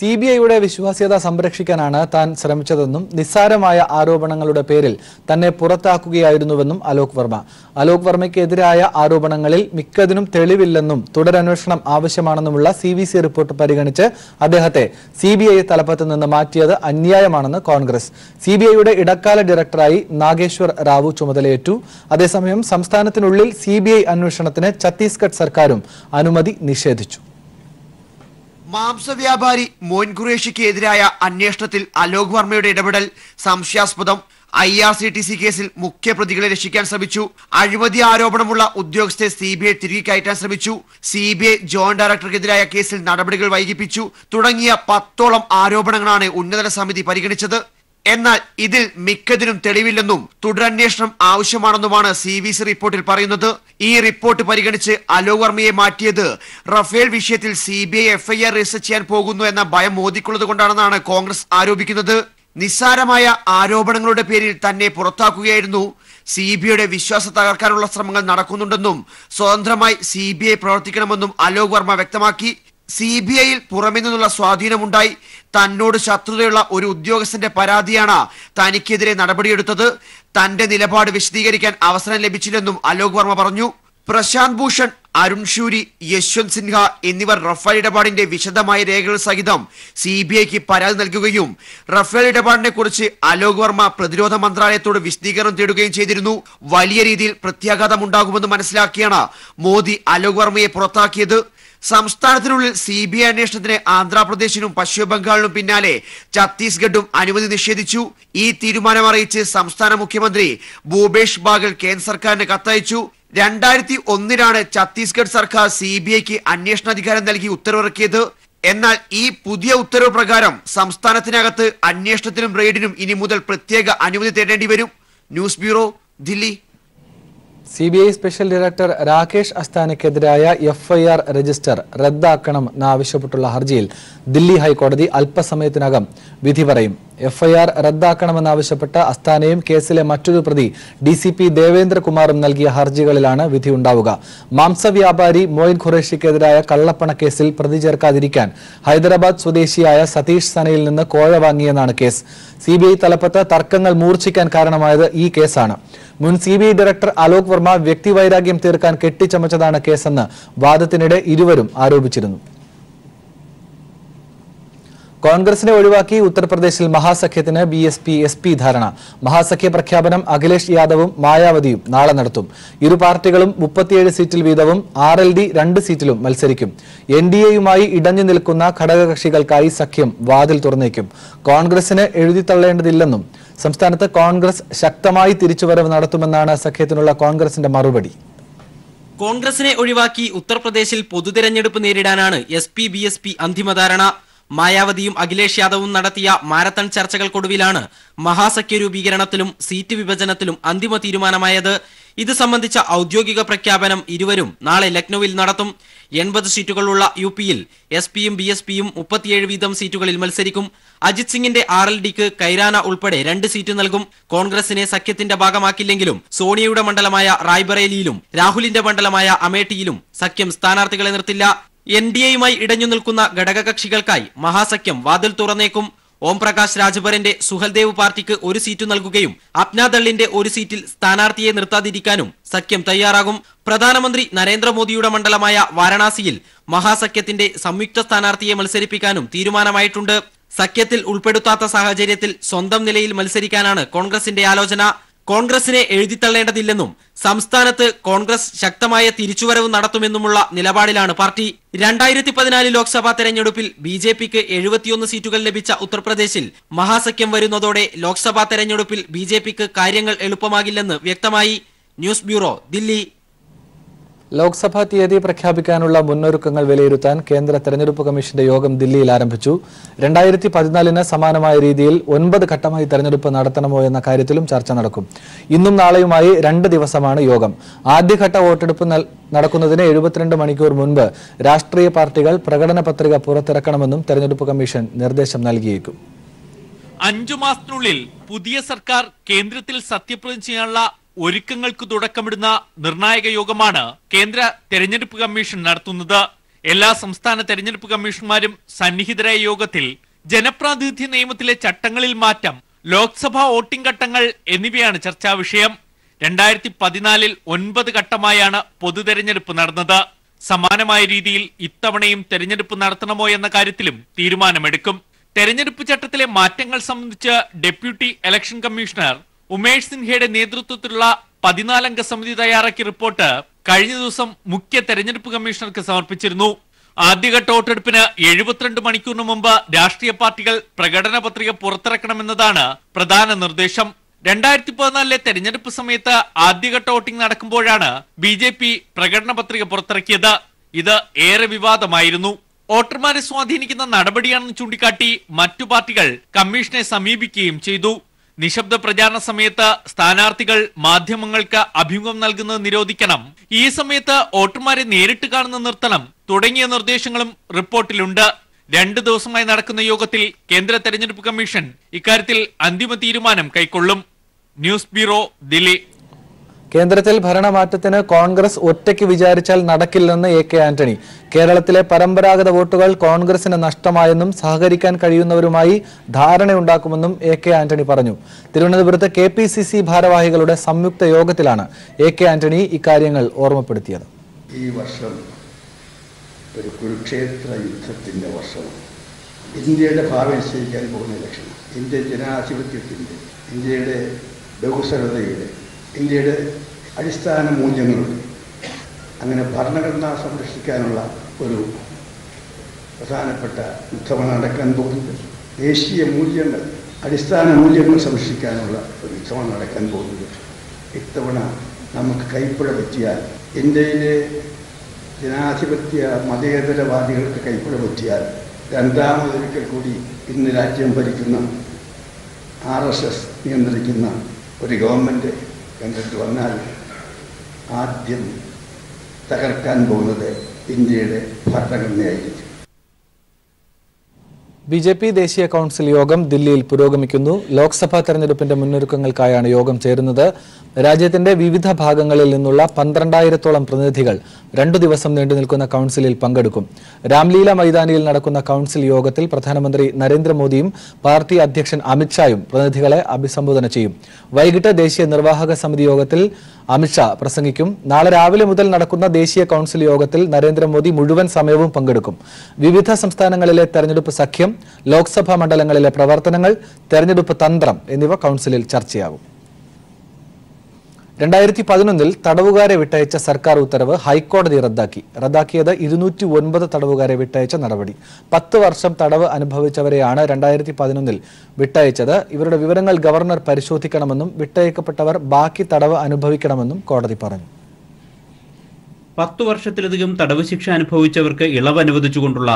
CBIയുടെ വിശ്വാസ്യത സംരക്ഷിക്കാനാണ് താൻ ശ്രമിച്ചതെന്നും നിസ്സാരമായ ആരോപണങ്ങളുടെ പേരിൽ തന്നെ പുറത്താക്കുകയായിരുന്നുവെന്നും അലോക് വർമ്മ. അലോക് വർമ്മയ്ക്കെതിരായ ആരോപണങ്ങളിൽ മിക്കതിനും തെളിവില്ലെന്നും തുടരന്വേഷണം ആവശ്യമാണെന്നുമുള്ള CVC റിപ്പോർട്ട് പരിഗണിച്ച് അദ്ദേഹത്തെ CBI തലപ്പത്ത് നിന്ന് മാറ്റിയത് അന്യായമാണെന്ന് കോൺഗ്രസ്. CBIയുടെ ഇടക്കാല ഡയറക്ടറായി നാഗേശ്വർ റാവു ചുമതലയേറ്റു. അതേസമയം സംസ്ഥാനത്തിനുള്ളിൽ CBI അന്വേഷണത്തിന് ഛത്തീസ്ഗഡ് സർക്കാരും അനുമതി നിഷേധിച്ചു. മാംസവ്യാപാരി മോയിൻ ഖുറേഷിക്ക് എതിരായ അന്വേഷണത്തിൽ അലോക് വർമ്മയുടെ ഇടപെടൽ സംശയാസ്പദം. IRCTC കേസിൽ മുഖ്യപ്രതികളെ രക്ഷിക്കാൻ ശ്രമിച്ചു. അഴിമതി ആരോപണമുള്ള ഉദ്യോഗസ്ഥരെ CBI തിരികെ കയറ്റാൻ ശ്രമിച്ചു. CBI ജോയിന്റ് ഡയറക്ടർക്കെതിരായ കേസിൽ നടപടികൾ വൈകിപ്പിച്ചു. തുടങ്ങിയ 10ഓളം ആരോപണങ്ങളാണ് ഉന്നതതല സമിതി പരിഗണിച്ചത്. എന്നാൽ ഇതിൽ മിക്കതിനും തെളിവില്ലെന്നും തുടരന്വേഷണം ആവശ്യമാണെന്നുമാണ് CVC റിപ്പോർട്ടിൽ പറയുന്നത്. ഈ റിപ്പോർട്ട് പരിഗണിച്ച് അലോക് വർമ്മയെ മാറ്റിയത് റഫേൽ വിഷയത്തിൽ CBI FIR രജിസ്റ്റർ ചെയ്യാൻ പോകുന്നു എന്ന ഭയം മോദിക്കുള്ളത് കൊണ്ടാണെന്നാണ് കോൺഗ്രസ് ആരോപിക്കുന്നത്. നിസ്സാരമായ ആരോപണങ്ങളുടെ പേരിൽ തന്നെ പുറത്താക്കുകയായിരുന്നു. CBIയുടെ വിശ്വാസം തകർക്കാനുള്ള ശ്രമങ്ങൾ നടക്കുന്നുണ്ടെന്നും സ്വതന്ത്രമായി CBI പ്രവർത്തിക്കണമെന്നും അലോക് വർമ്മ വ്യക്തമാക്കി. CBIയിൽ പുറമെ നിന്നുള്ള സ്വാധീനമുണ്ടായി. തന്നോട് ശത്രുതയുള്ള ഒരു ഉദ്യോഗസ്ഥന്റെ പരാതിയാണ് തനിക്കെതിരെ നടപടിയെടുത്തത്. തന്റെ നിലപാട് വിശദീകരിക്കാൻ അവസരം ലഭിച്ചില്ലെന്നും അലോക് വർമ്മ പറഞ്ഞു. പ്രശാന്ത് ഭൂഷൺ, അരുൺ ഷൂരി, യശ്വന്ത് സിൻഹ എന്നിവർ റഫേൽ ഇടപാടിന്റെ വിശദമായ രേഖകൾ സഹിതം CBIക്ക് പരാതി നൽകുകയും റഫേൽ ഇടപാടിനെ കുറിച്ച് അലോക് വർമ്മ പ്രതിരോധ മന്ത്രാലയത്തോട് വിശദീകരണം തേടുകയും ചെയ്തിരുന്നു. വലിയ രീതിയിൽ പ്രത്യാഘാതമുണ്ടാകുമെന്ന് മനസ്സിലാക്കിയാണ് മോദി അലോക് വർമ്മയെ പുറത്താക്കിയത്. സംസ്ഥാനത്തിനുള്ളിൽ CBI അന്വേഷണത്തിന് ആന്ധ്രാപ്രദേശിനും പശ്ചിമ ബംഗാളിനും പിന്നാലെ ഛത്തീസ്ഗഡും അനുമതി നിഷേധിച്ചു. ഈ തീരുമാനം അറിയിച്ച് സംസ്ഥാന മുഖ്യമന്ത്രി ഭൂപേഷ് ബാഗൽ കേന്ദ്ര സർക്കാരിന് കത്തയച്ചു. 2001 ഛത്തീസ്ഗഡ് സർക്കാർ CBIക്ക് അന്വേഷണാധികാരം നൽകി ഉത്തരവിറക്കിയത്. എന്നാൽ ഈ പുതിയ ഉത്തരവ് പ്രകാരം സംസ്ഥാനത്തിനകത്ത് അന്വേഷണത്തിനും റെയ്ഡിനും ഇനി മുതൽ പ്രത്യേക അനുമതി തേടേണ്ടി വരും. News bureau, Delhi. CBI special director Rakesh അസ്താനയ്ക്കെതിരായ FIR രജിസ്റ്റർ റദ്ദാക്കണമെന്നാവശ്യപ്പെട്ടുള്ള ഹർജിയിൽ ദില്ലി ഹൈക്കോടതി അല്പസമയത്തിനകം വിധി പറയും. FIR റദ്ദാക്കണമെന്നാവശ്യപ്പെട്ട അസ്താനയും കേസിലെ മറ്റൊരു പ്രതി DCP ദേവേന്ദ്രകുമാറും നൽകിയ ഹർജികളിലാണ് വിധിയുണ്ടാവുക. മാംസവ്യാപാരി മോയിൻ ഖുറേഷിക്കെതിരായ കള്ളപ്പണ കേസിൽ പ്രതി ചേർക്കാതിരിക്കാൻ ഹൈദരാബാദ് സ്വദേശിയായ സതീഷ് സനയിൽ നിന്ന് കോഴ വാങ്ങിയെന്നാണ് കേസ്. CBI തലപ്പത്ത് തർക്കങ്ങൾ മൂർച്ഛിക്കാൻ കാരണമായത് ഈ കേസാണ്. മുൻ CBI ഡയറക്ടർ അലോക് വർമ്മ വ്യക്തിവൈരാഗ്യം തീർക്കാൻ കെട്ടിച്ചമച്ചതാണ് കേസെന്ന് വാദത്തിനിടെ ഇരുവരും ആരോപിച്ചിരുന്നു. കോൺഗ്രസിനെ ഒഴിവാക്കി ഉത്തർപ്രദേശിൽ മഹാസഖ്യത്തിന് BSP-SP ധാരണ. മഹാസഖ്യ പ്രഖ്യാപനം അഖിലേഷ് യാദവും മായാവതിയും നാളെ നടത്തും. ഇരു പാർട്ടികളും 37 സീറ്റിൽ വീതവും RLD 2 സീറ്റിലും മത്സരിക്കും. NDAയുമായി ഇടഞ്ഞു നിൽക്കുന്ന ഘടകകക്ഷികൾക്കായി സഖ്യം വാതിൽ തുറന്നേക്കും. കോൺഗ്രസിന് എഴുതിത്തള്ളേണ്ടതില്ലെന്നും സംസ്ഥാനത്ത് കോൺഗ്രസ് ശക്തമായി തിരിച്ചുവരവ് നടത്തുമെന്നാണ് സഖ്യത്തിനുള്ള കോൺഗ്രസിന്റെ മറുപടി. കോൺഗ്രസിനെ ഒഴിവാക്കി ഉത്തർപ്രദേശിൽ പൊതുതെരഞ്ഞെടുപ്പ് നേരിടാനാണ് SP-BSP അന്തിമ ധാരണ. മായാവതിയും അഖിലേഷ് യാദവും നടത്തിയ മാരത്തൺ ചർച്ചകൾക്കൊടുവിലാണ് മഹാസഖ്യ രൂപീകരണത്തിലും സീറ്റ് വിഭജനത്തിലും അന്തിമ തീരുമാനമായത്. ഇത് സംബന്ധിച്ച ഔദ്യോഗിക പ്രഖ്യാപനം ഇരുവരും നാളെ ലക്നൌവിൽ നടത്തും. 80 സീറ്റുകളുള്ള UPയിൽ SP-യും BSP-യും 37 വീതം സീറ്റുകളിൽ മത്സരിക്കും. അജിത് സിംഗിന്റെ RLDക്ക് കൈരാന ഉൾപ്പെടെ 2 സീറ്റ് നൽകും. കോൺഗ്രസിനെ സഖ്യത്തിന്റെ ഭാഗമാക്കില്ലെങ്കിലും സോണിയയുടെ മണ്ഡലമായ റായ്ബറേലിയിലും രാഹുലിന്റെ മണ്ഡലമായ അമേഠിയിലും സഖ്യം സ്ഥാനാർത്ഥികളെ നിർത്തില്ല. NDAയുമായി ഇടഞ്ഞു നിൽക്കുന്ന ഘടകകക്ഷികൾക്കായി മഹാസഖ്യം വാതിൽ തുറന്നേക്കും. ഓം പ്രകാശ് രാജ്ഭറിന്റെ സുഹൽദേവ് പാർട്ടിക്ക് 1 സീറ്റ് നൽകുകയും അപ്നാദളിന്റെ 1 സീറ്റിൽ സ്ഥാനാർത്ഥിയെ നിർത്താതിരിക്കാനും സഖ്യം തയ്യാറാകും. പ്രധാനമന്ത്രി നരേന്ദ്രമോദിയുടെ മണ്ഡലമായ വാരണാസിയിൽ മഹാസഖ്യത്തിന്റെ സംയുക്ത സ്ഥാനാർത്ഥിയെ മത്സരിപ്പിക്കാനും തീരുമാനമായിട്ടുണ്ട്. സഖ്യത്തിൽ ഉൾപ്പെടുത്താത്ത സാഹചര്യത്തിൽ സ്വന്തം നിലയിൽ മത്സരിക്കാനാണ് കോൺഗ്രസിന്റെ ആലോചന. കോൺഗ്രസിനെ എഴുതിത്തള്ളേണ്ടതില്ലെന്നും സംസ്ഥാനത്ത് കോൺഗ്രസ് ശക്തമായ തിരിച്ചുവരവ് നടത്തുമെന്നുമുള്ള നിലപാടിലാണ് പാർട്ടി. 2014 ലോക്സഭാ തെരഞ്ഞെടുപ്പിൽ BJPക്ക് 71 സീറ്റുകൾ ലഭിച്ച ഉത്തർപ്രദേശിൽ മഹാസഖ്യം വരുന്നതോടെ ലോക്സഭാ തെരഞ്ഞെടുപ്പിൽ BJPക്ക് കാര്യങ്ങൾ എളുപ്പമാകില്ലെന്ന് വ്യക്തമായി. News bureau, Delhi. ലോക്സഭാ തീയതി പ്രഖ്യാപിക്കാനുള്ള മുന്നൊരുക്കങ്ങൾ വിലയിരുത്താൻ കേന്ദ്ര തെരഞ്ഞെടുപ്പ് കമ്മീഷന്റെ യോഗം ദില്ലിയിൽ ആരംഭിച്ചു. 2014 സമാനമായ രീതിയിൽ 9 ഘട്ടമായി തെരഞ്ഞെടുപ്പ് നടത്തണമോ എന്ന കാര്യത്തിലും ചർച്ച നടക്കും. ഇന്നും നാളെയുമായി 2 ദിവസമാണ് യോഗം. ആദ്യഘട്ട വോട്ടെടുപ്പ് നടക്കുന്നതിന് 72 മണിക്കൂർ മുൻപ് രാഷ്ട്രീയ പാർട്ടികൾ പ്രകടന പത്രിക പുറത്തിറക്കണമെന്നും തെരഞ്ഞെടുപ്പ് കമ്മീഷൻ നിർദ്ദേശം നൽകിയേക്കും. 5 മാസത്തിനുള്ളിൽ പുതിയ സർക്കാർ കേന്ദ്രത്തിൽ സത്യപ്രതിജ്ഞ ചെയ്യാനുള്ള ഒരുക്കങ്ങൾക്ക് തുടക്കമിടുന്ന നിർണായക യോഗമാണ് കേന്ദ്ര തെരഞ്ഞെടുപ്പ് കമ്മീഷൻ നടത്തുന്നത്. എല്ലാ സംസ്ഥാന തെരഞ്ഞെടുപ്പ് കമ്മീഷണർമാരും സന്നിഹിതരായ യോഗത്തിൽ ജനപ്രാതിനിധ്യ നിയമത്തിലെ ചട്ടങ്ങളിൽ മാറ്റം, ലോക്സഭാ വോട്ടിംഗ് ഘട്ടങ്ങൾ എന്നിവയാണ് ചർച്ചാ വിഷയം. 2014 9 ഘട്ടമായാണ് പൊതുതെരഞ്ഞെടുപ്പ് നടന്നത്. സമാനമായ രീതിയിൽ ഇത്തവണയും തെരഞ്ഞെടുപ്പ് നടത്തണമോ എന്ന കാര്യത്തിലും തീരുമാനമെടുക്കും. തെരഞ്ഞെടുപ്പ് ചട്ടത്തിലെ മാറ്റങ്ങൾ സംബന്ധിച്ച് ഡെപ്യൂട്ടി ഇലക്ഷൻ കമ്മീഷണർ ഉമേഷ് സിൻഹയുടെ നേതൃത്വത്തിലുള്ള 14 അംഗ സമിതി തയ്യാറാക്കിയ റിപ്പോർട്ട് കഴിഞ്ഞ ദിവസം മുഖ്യ തെരഞ്ഞെടുപ്പ് കമ്മീഷണർക്ക് സമർപ്പിച്ചിരുന്നു. ആദ്യഘട്ട വോട്ടെടുപ്പിന് 72 മണിക്കൂറിന് മുമ്പ് രാഷ്ട്രീയ പാർട്ടികൾ പ്രകടന പത്രിക പുറത്തിറക്കണമെന്നതാണ് പ്രധാന നിർദ്ദേശം. 2014 തെരഞ്ഞെടുപ്പ് സമയത്ത് ആദ്യഘട്ട വോട്ടിംഗ് നടക്കുമ്പോഴാണ് BJP പ്രകടന പത്രിക പുറത്തിറക്കിയത്. ഇത് ഏറെ വിവാദമായിരുന്നു. വോട്ടർമാരെ സ്വാധീനിക്കുന്ന നടപടിയാണെന്ന് ചൂണ്ടിക്കാട്ടി മറ്റു പാർട്ടികൾ കമ്മീഷനെ സമീപിക്കുകയും ചെയ്തു. നിശബ്ദ പ്രചാരണ സമയത്ത് സ്ഥാനാർത്ഥികൾ മാധ്യമങ്ങൾക്ക് അഭിമുഖം നൽകുന്നത് നിരോധിക്കണം, ഈ സമയത്ത് വോട്ടർമാരെ നേരിട്ട് കാണുന്ന നിർത്തണം തുടങ്ങിയ നിർദ്ദേശങ്ങളും റിപ്പോർട്ടിലുണ്ട്. 2 ദിവസമായി നടക്കുന്ന യോഗത്തിൽ കേന്ദ്ര തെരഞ്ഞെടുപ്പ് കമ്മീഷൻ ഇക്കാര്യത്തിൽ അന്തിമ തീരുമാനം കൈക്കൊള്ളും. News bureau, Delhi. കേന്ദ്രത്തിൽ ഭരണമാറ്റത്തിന് കോൺഗ്രസ് ഒറ്റയ്ക്ക് വിചാരിച്ചാൽ നടക്കില്ലെന്ന് AK ആന്റണി. കേരളത്തിലെ പരമ്പരാഗത വോട്ടുകൾ കോൺഗ്രസിന് നഷ്ടമായെന്നും സഹകരിക്കാൻ കഴിയുന്നവരുമായി ധാരണയുണ്ടാക്കുമെന്നും AK ആന്റണി പറഞ്ഞു. തിരുവനന്തപുരത്ത് KPCC ഭാരവാഹികളുടെ സംയുക്ത യോഗത്തിലാണ് AK ആന്റണി ഇക്കാര്യങ്ങൾ ഓർമ്മപ്പെടുത്തിയത്. ഈ വർഷം ഒരു കുരുക്ഷേത്ര യുദ്ധത്തിന്റെ വർഷമാണ്. ഇന്ത്യയുടെ ഭാവി നിശ്ചയിക്കാൻ പോകുന്ന ഇലക്ഷൻ, ഇന്ത്യൻ ജനാധിപത്യത്തിൻ്റെ, ഇന്ത്യയുടെ ബഹുസ്വരതയുടെ, ഇന്ത്യയുടെ അടിസ്ഥാന മൂല്യങ്ങളുടെ, അങ്ങനെ ഭരണഘടന സംരക്ഷിക്കാനുള്ള ഒരു പ്രധാനപ്പെട്ട യുദ്ധമാണ് നടക്കാൻ പോകുന്നത്. ദേശീയ മൂല്യങ്ങൾ, അടിസ്ഥാന മൂല്യങ്ങൾ സംരക്ഷിക്കാനുള്ള ഒരു യുദ്ധമാണ് നടക്കാൻ പോകുന്നത്. ഇത്തവണ നമുക്ക് കൈപ്പിഴ പറ്റിയാൽ, ഇന്ത്യയിലെ ജനാധിപത്യ മതേതരവാദികൾക്ക് കൈപ്പിഴ പറ്റിയാൽ, രണ്ടാമതൊരിക്കൽ കൂടി ഇന്ന് രാജ്യം ഭരിക്കുന്ന RSS നിയന്ത്രിക്കുന്ന ഒരു ഗവൺമെൻറ് കണ്ടിട്ട് വന്നാൽ ആദ്യം തകർക്കാൻ പോകുന്നത് ഇന്ത്യയുടെ ഭരണഘടനയായിരിക്കും. BJP ദേശീയ കൗൺസിൽ യോഗം ദില്ലിയിൽ പുരോഗമിക്കുന്നു. ലോക്സഭാ തെരഞ്ഞെടുപ്പിന്റെ മുന്നൊരുക്കങ്ങൾക്കായാണ് യോഗം ചേരുന്നത്. രാജ്യത്തിന്റെ വിവിധ ഭാഗങ്ങളിൽ നിന്നുള്ള 12,000-ഓളം പ്രതിനിധികൾ 2 ദിവസം നീണ്ടു നിൽക്കുന്ന കൗൺസിലിൽ പങ്കെടുക്കും. രാംലീല മൈതാനിയിൽ നടക്കുന്ന കൗൺസിൽ യോഗത്തിൽ പ്രധാനമന്ത്രി നരേന്ദ്രമോദിയും പാർട്ടി അധ്യക്ഷൻ അമിത്ഷായും പ്രതിനിധികളെ അഭിസംബോധന ചെയ്യും. വൈകിട്ട് ദേശീയ നിർവാഹക സമിതി യോഗത്തിൽ അമിത്ഷാ പ്രസംഗിക്കും. നാളെ രാവിലെ മുതൽ നടക്കുന്ന ദേശീയ കൗൺസിൽ യോഗത്തിൽ നരേന്ദ്രമോദി മുഴുവൻ സമയവും പങ്കെടുക്കും. വിവിധ സംസ്ഥാനങ്ങളിലെ തെരഞ്ഞെടുപ്പ് സഖ്യം, ലോക്സഭാ മണ്ഡലങ്ങളിലെ പ്രവർത്തനങ്ങൾ, തെരഞ്ഞെടുപ്പ് തന്ത്രം എന്നിവ കൗൺസിലിൽ ചർച്ചയാകും. 2011 തടവുകാരെ വിട്ടയച്ച സർക്കാർ ഉത്തരവ് ഹൈക്കോടതി റദ്ദാക്കിയത് 209 തടവുകാരെ വിട്ടയച്ച നടപടി. 10 വർഷം തടവ് അനുഭവിച്ചവരെയാണ് 2011 വിട്ടയച്ചത്. ഇവരുടെ വിവരങ്ങൾ ഗവർണർ പരിശോധിക്കണമെന്നും വിട്ടയക്കപ്പെട്ടവർ ബാക്കി തടവ് അനുഭവിക്കണമെന്നും കോടതി പറഞ്ഞു. 10 വർഷത്തിലധികം തടവ് ശിക്ഷ അനുഭവിച്ചവർക്ക് ഇളവ് അനുവദിച്ചുകൊണ്ടുള്ള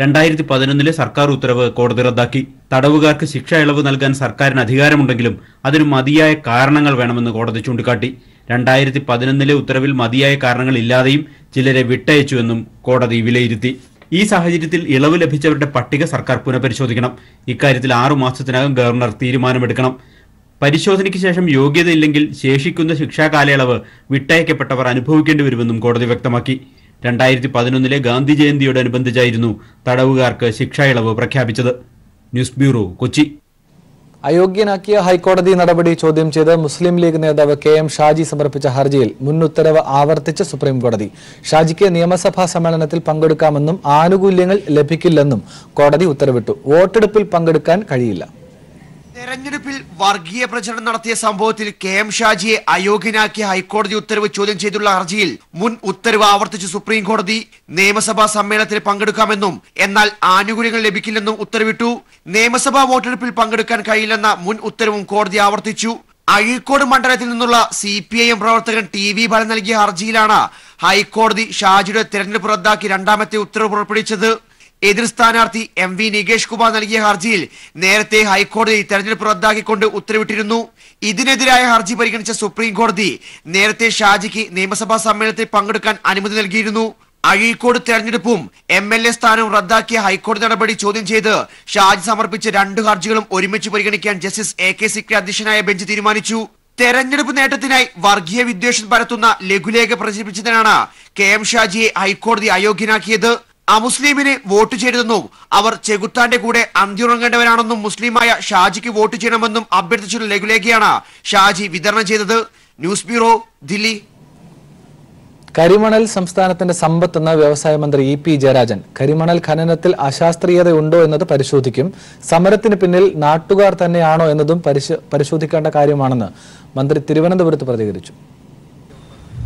2011 സർക്കാർ ഉത്തരവ് കോടതി റദ്ദാക്കി. തടവുകാർക്ക് ശിക്ഷ ഇളവ് നൽകാൻ സർക്കാരിന് അധികാരമുണ്ടെങ്കിലും അതിന് മതിയായ കാരണങ്ങൾ വേണമെന്ന് കോടതി ചൂണ്ടിക്കാട്ടി. 2011 ഉത്തരവിൽ മതിയായ കാരണങ്ങൾ ഇല്ലാതെയും ചിലരെ വിട്ടയച്ചുവെന്നും കോടതി വിലയിരുത്തി. ഈ സാഹചര്യത്തിൽ ഇളവ് ലഭിച്ചവരുടെ പട്ടിക സർക്കാർ പുനഃപരിശോധിക്കണം. ഇക്കാര്യത്തിൽ 6 മാസത്തിനകം ഗവർണർ തീരുമാനമെടുക്കണം. പരിശോധനയ്ക്ക് ശേഷം യോഗ്യതയില്ലെങ്കിൽ ശേഷിക്കുന്ന ശിക്ഷാ കാലയളവ് വിട്ടയക്കപ്പെട്ടവർ അനുഭവിക്കേണ്ടി വരുമെന്നും കോടതി വ്യക്തമാക്കി. 2011 ഗാന്ധി ജയന്തിയോടനുബന്ധിച്ചായിരുന്നു തടവുകാർക്ക് ശിക്ഷാ ഇളവ് പ്രഖ്യാപിച്ചത്. News bureau, Kochi. അയോഗ്യനാക്കിയ ഹൈക്കോടതി നടപടി ചോദ്യം ചെയ്ത് മുസ്ലിം ലീഗ് നേതാവ് KM ഷാജി സമർപ്പിച്ച ഹർജിയിൽ മുൻ ഉത്തരവ് ആവർത്തിച്ച് സുപ്രീംകോടതി. ഷാജിക്ക് നിയമസഭാ സമ്മേളനത്തിൽ പങ്കെടുക്കാമെന്നും ആനുകൂല്യങ്ങൾ ലഭിക്കില്ലെന്നും കോടതി ഉത്തരവിട്ടു. വോട്ടെടുപ്പിൽ പങ്കെടുക്കാൻ കഴിയില്ല. തെരഞ്ഞെടുപ്പിൽ വർഗീയ പ്രചരണം നടത്തിയ സംഭവത്തിൽ KM ഷാജിയെ അയോഗ്യനാക്കിയ ഹൈക്കോടതി ഉത്തരവ് ചോദ്യം ചെയ്തുള്ള ഹർജിയിൽ മുൻ ഉത്തരവ് ആവർത്തിച്ച് സുപ്രീം കോടതി. നിയമസഭാ സമ്മേളനത്തിൽ പങ്കെടുക്കാമെന്നും എന്നാൽ ആനുകൂല്യങ്ങൾ ലഭിക്കില്ലെന്നും ഉത്തരവിട്ടു. നിയമസഭാ വോട്ടെടുപ്പിൽ പങ്കെടുക്കാൻ കഴിയില്ലെന്ന മുൻ ഉത്തരവും കോടതി ആവർത്തിച്ചു. അഴീക്കോട് മണ്ഡലത്തിൽ നിന്നുള്ള CPIM പ്രവർത്തകൻ TV ബാലൻ നൽകിയ ഹർജിയിലാണ് ഹൈക്കോടതി ഷാജിയുടെ തെരഞ്ഞെടുപ്പ് റദ്ദാക്കി രണ്ടാമത്തെ ഉത്തരവ് പുറപ്പെടുവിച്ചത്. എതിർ സ്ഥാനാർത്ഥി MV നികേഷ് കുമാർ നൽകിയ ഹർജിയിൽ നേരത്തെ ഹൈക്കോടതി തെരഞ്ഞെടുപ്പ് റദ്ദാക്കിക്കൊണ്ട് ഉത്തരവിട്ടിരുന്നു. ഇതിനെതിരായ ഹർജി പരിഗണിച്ച സുപ്രീം കോടതി നേരത്തെ ഷാജിക്ക് നിയമസഭാ സമ്മേളനത്തിൽ പങ്കെടുക്കാൻ അനുമതി നൽകിയിരുന്നു. അഴീക്കോട് തെരഞ്ഞെടുപ്പും MLA സ്ഥാനവും റദ്ദാക്കിയ ഹൈക്കോടതി നടപടി ചോദ്യം ചെയ്ത് ഷാജി സമർപ്പിച്ച 2 ഹർജികളും ഒരുമിച്ച് പരിഗണിക്കാൻ ജസ്റ്റിസ് AK സിക്രി അധ്യക്ഷനായ ബെഞ്ച് തീരുമാനിച്ചു. തെരഞ്ഞെടുപ്പ് നേട്ടത്തിനായി വർഗീയ വിദ്വേഷം പരത്തുന്ന ലഘുലേഖ പ്രചരിപ്പിച്ചതിനാണ് KM ഷാജിയെ ഹൈക്കോടതി അയോഗ്യനാക്കിയത്. അമുസ്ലിമിന് വോട്ട് ചെയ്തതെന്നും അവർ ചെകുത്താന്റെ കൂടെ അന്തിയുറങ്ങേണ്ടവരാണെന്നും മുസ്ലിമായ ഷാജിക്ക് വോട്ട് ചെയ്യണമെന്നും അഭ്യർത്ഥിച്ചുള്ള ലഘുലേഖയാണ് ഷാജി വിതരണം ചെയ്തത്. News bureau, Delhi. കരിമണൽ സംസ്ഥാനത്തിന്റെ സമ്പത്തെന്ന വ്യവസായ മന്ത്രി ഇ പി ജയരാജൻ. കരിമണൽ ഖനനത്തിൽ അശാസ്ത്രീയതയുണ്ടോ എന്നത് പരിശോധിക്കും. സമരത്തിന് പിന്നിൽ നാട്ടുകാർ തന്നെയാണോ എന്നതും പരിശോധിക്കേണ്ട കാര്യമാണെന്ന് മന്ത്രി തിരുവനന്തപുരത്ത് പ്രതികരിച്ചു.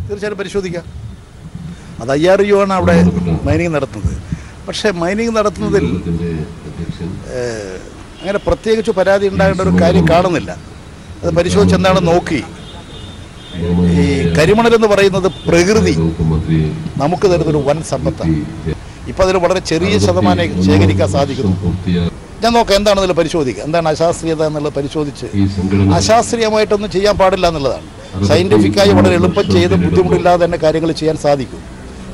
തീർച്ചയായും പരിശോധിക്കാം. അത് IRU ആണ് അവിടെ മൈനിങ് നടത്തുന്നത്. പക്ഷേ മൈനിങ് നടത്തുന്നതിൽ അങ്ങനെ പ്രത്യേകിച്ച് പരാതി ഉണ്ടാകേണ്ട ഒരു കാര്യം കാണുന്നില്ല. അത് പരിശോധിച്ച് എന്താണെന്ന് നോക്കി. ഈ കരിമണൽ എന്ന് പറയുന്നത് പ്രകൃതി നമുക്ക് തരുന്നൊരു വൻ സമ്പത്താണ്. ഇപ്പം അതിന് വളരെ ചെറിയ ശതമാനം ശേഖരിക്കാൻ സാധിക്കുന്നു. ഞാൻ നോക്കാം എന്താണെന്നതിൽ പരിശോധിക്കുക, എന്താണ് അശാസ്ത്രീയത എന്നുള്ളത് പരിശോധിച്ച് അശാസ്ത്രീയമായിട്ടൊന്നും ചെയ്യാൻ പാടില്ല എന്നുള്ളതാണ്. സയന്റിഫിക്കായി വളരെ എളുപ്പം ചെയ്ത് ബുദ്ധിമുട്ടില്ലാതെ തന്നെ കാര്യങ്ങൾ ചെയ്യാൻ സാധിക്കും.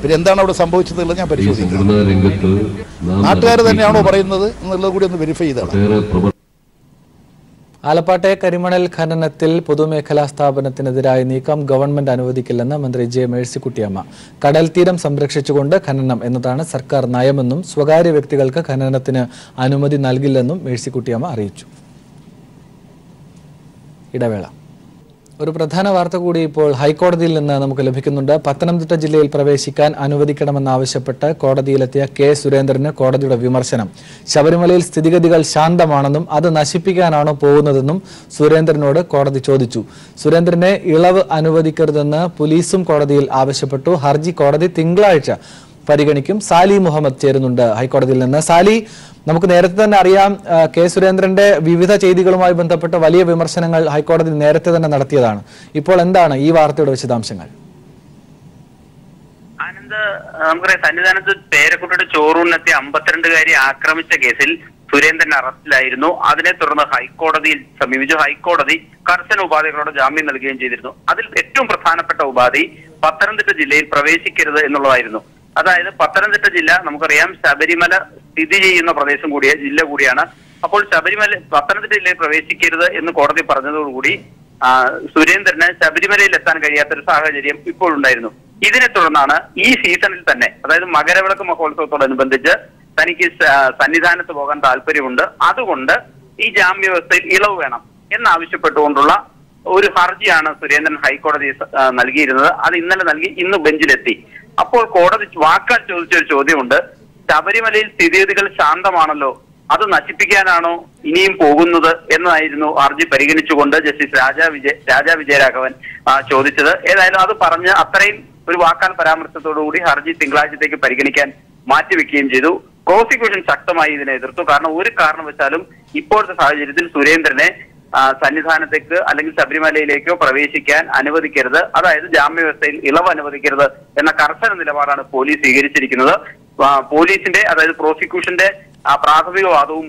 പിന്നെ എന്താണ് അവിടെ സംഭവിച്ചതെന്നുള്ളത് ഞാൻ പരിശോധിക്കാം. നാട്ടുകാർ തന്നെയാണോ പറയുന്നത് എന്നുള്ളത് കൂടി ഒന്ന് വെരിഫൈ ചെയ്താണ്. ആലപ്പാട്ടെ കരിമണൽ ഖനനത്തിൽ പൊതുമേഖലാ സ്ഥാപനത്തിനെതിരായ നീക്കം ഗവൺമെന്റ് അനുവദിക്കില്ലെന്ന് മന്ത്രി ജെ മേഴ്സിക്കുട്ടിയമ്മ. കടൽ തീരം സംരക്ഷിച്ചുകൊണ്ട് ഖനനം എന്നതാണ് സർക്കാർ നയമെന്നും സ്വകാര്യ വ്യക്തികൾക്ക് ഖനനത്തിന് അനുമതി നൽകില്ലെന്നും മേഴ്സിക്കുട്ടിയമ്മ അറിയിച്ചു. ഇടവേള. ഒരു പ്രധാന വാർത്ത കൂടി ഇപ്പോൾ ഹൈക്കോടതിയിൽ നിന്ന് നമുക്ക് ലഭിക്കുന്നുണ്ട്. പത്തനംതിട്ട ജില്ലയിൽ പ്രവേശിക്കാൻ അനുവദിക്കണമെന്നാവശ്യപ്പെട്ട് കോടതിയിലെത്തിയ കെ സുരേന്ദ്രന് കോടതിയുടെ വിമർശനം. ശബരിമലയിൽ സ്ഥിതിഗതികൾ ശാന്തമാണെന്നും അത് നശിപ്പിക്കാനാണോ പോകുന്നതെന്നും സുരേന്ദ്രനോട് കോടതി ചോദിച്ചു. സുരേന്ദ്രനെ ഇളവ് അനുവദിക്കരുതെന്ന് പോലീസും കോടതിയിൽ ആവശ്യപ്പെട്ടു. ഹർജി കോടതി തിങ്കളാഴ്ച പരിഗണിക്കും. സാലി മുഹമ്മദ് ചേരുന്നുണ്ട് ഹൈക്കോടതിയിൽ നിന്ന്. സാലി, നമുക്ക് നേരത്തെ തന്നെ അറിയാം കെ സുരേന്ദ്രന്റെ വിവിധ ചെയ്തികളുമായി ബന്ധപ്പെട്ട് വലിയ വിമർശനങ്ങൾ ഹൈക്കോടതി നേരത്തെ തന്നെ നടത്തിയതാണ്. ഇപ്പോൾ എന്താണ് ഈ വാർത്തയുടെ വിശദാംശങ്ങൾ? ആനന്ദ്, നമുക്കറിയാം സന്നിധാനത്ത് പേരക്കുട്ടിയുടെ ചോറൂണിനെത്തിയ 52കാരി ആക്രമിച്ച കേസിൽ സുരേന്ദ്രൻ അറസ്റ്റിലായിരുന്നു. അതിനെ തുടർന്ന് ഹൈക്കോടതിയിൽ സമീപിച്ചു. ഹൈക്കോടതി കർശന ഉപാധികളോട് ജാമ്യം നൽകുകയും ചെയ്തിരുന്നു. അതിൽ ഏറ്റവും പ്രധാനപ്പെട്ട ഉപാധി പത്തനംതിട്ട ജില്ലയിൽ പ്രവേശിക്കരുത് എന്നുള്ളതായിരുന്നു. അതായത് പത്തനംതിട്ട ജില്ല നമുക്കറിയാം ശബരിമല സ്ഥിതി ചെയ്യുന്ന പ്രദേശം ജില്ല കൂടിയാണ്. അപ്പോൾ പത്തനംതിട്ട ജില്ലയിൽ പ്രവേശിക്കരുത് എന്ന് കോടതി പറഞ്ഞതോടുകൂടി സുരേന്ദ്രന് ശബരിമലയിൽ എത്താൻ കഴിയാത്തൊരു സാഹചര്യം ഇപ്പോഴുണ്ടായിരുന്നു. ഇതിനെ തുടർന്നാണ് ഈ സീസണിൽ തന്നെ, അതായത് മകരവിളക്ക് മഹോത്സവത്തോടനുബന്ധിച്ച് തനിക്ക് സന്നിധാനത്ത് പോകാൻ താല്പര്യമുണ്ട്, അതുകൊണ്ട് ഈ ജാമ്യ വ്യവസ്ഥയിൽ ഇളവ് വേണം എന്നാവശ്യപ്പെട്ടുകൊണ്ടുള്ള ഒരു ഹർജിയാണ് സുരേന്ദ്രൻ ഹൈക്കോടതി നൽകിയിരുന്നത്. അത് ഇന്നലെ നൽകി, ഇന്ന് ബെഞ്ചിലെത്തി. അപ്പോൾ കോടതി വാക്കാൽ ചോദിച്ചൊരു ചോദ്യമുണ്ട്. ശബരിമലയിൽ സ്ഥിതിഗതികൾ ശാന്തമാണല്ലോ, അത് നശിപ്പിക്കാനാണോ ഇനിയും പോകുന്നത് എന്നായിരുന്നു ഹർജി പരിഗണിച്ചുകൊണ്ട് ജസ്റ്റിസ് രാജാ വിജയരാഘവൻ ചോദിച്ചത്. ഏതായാലും അത് പറഞ്ഞ് അത്രയും ഒരു വാക്കാൽ പരാമർശത്തോടുകൂടി ഹർജി തിങ്കളാഴ്ചത്തേക്ക് പരിഗണിക്കാൻ മാറ്റിവെക്കുകയും ചെയ്തു. പ്രോസിക്യൂഷൻ ശക്തമായി ഇതിനെ എതിർത്തു. കാരണം ഒരു കാരണവശാലും ഇപ്പോഴത്തെ സാഹചര്യത്തിൽ സുരേന്ദ്രനെ സന്നിധാനത്തേക്ക് അല്ലെങ്കിൽ ശബരിമലയിലേക്കോ പ്രവേശിക്കാൻ അനുവദിക്കരുത്, അതായത് ജാമ്യവ്യവസ്ഥയിൽ ഇളവ് അനുവദിക്കരുത് എന്ന കർശന നിലപാടാണ് പോലീസ് സ്വീകരിച്ചിരിക്കുന്നത്. പോലീസിന്റെ, അതായത് പ്രോസിക്യൂഷന്റെ പ്രാഥമിക വാദവും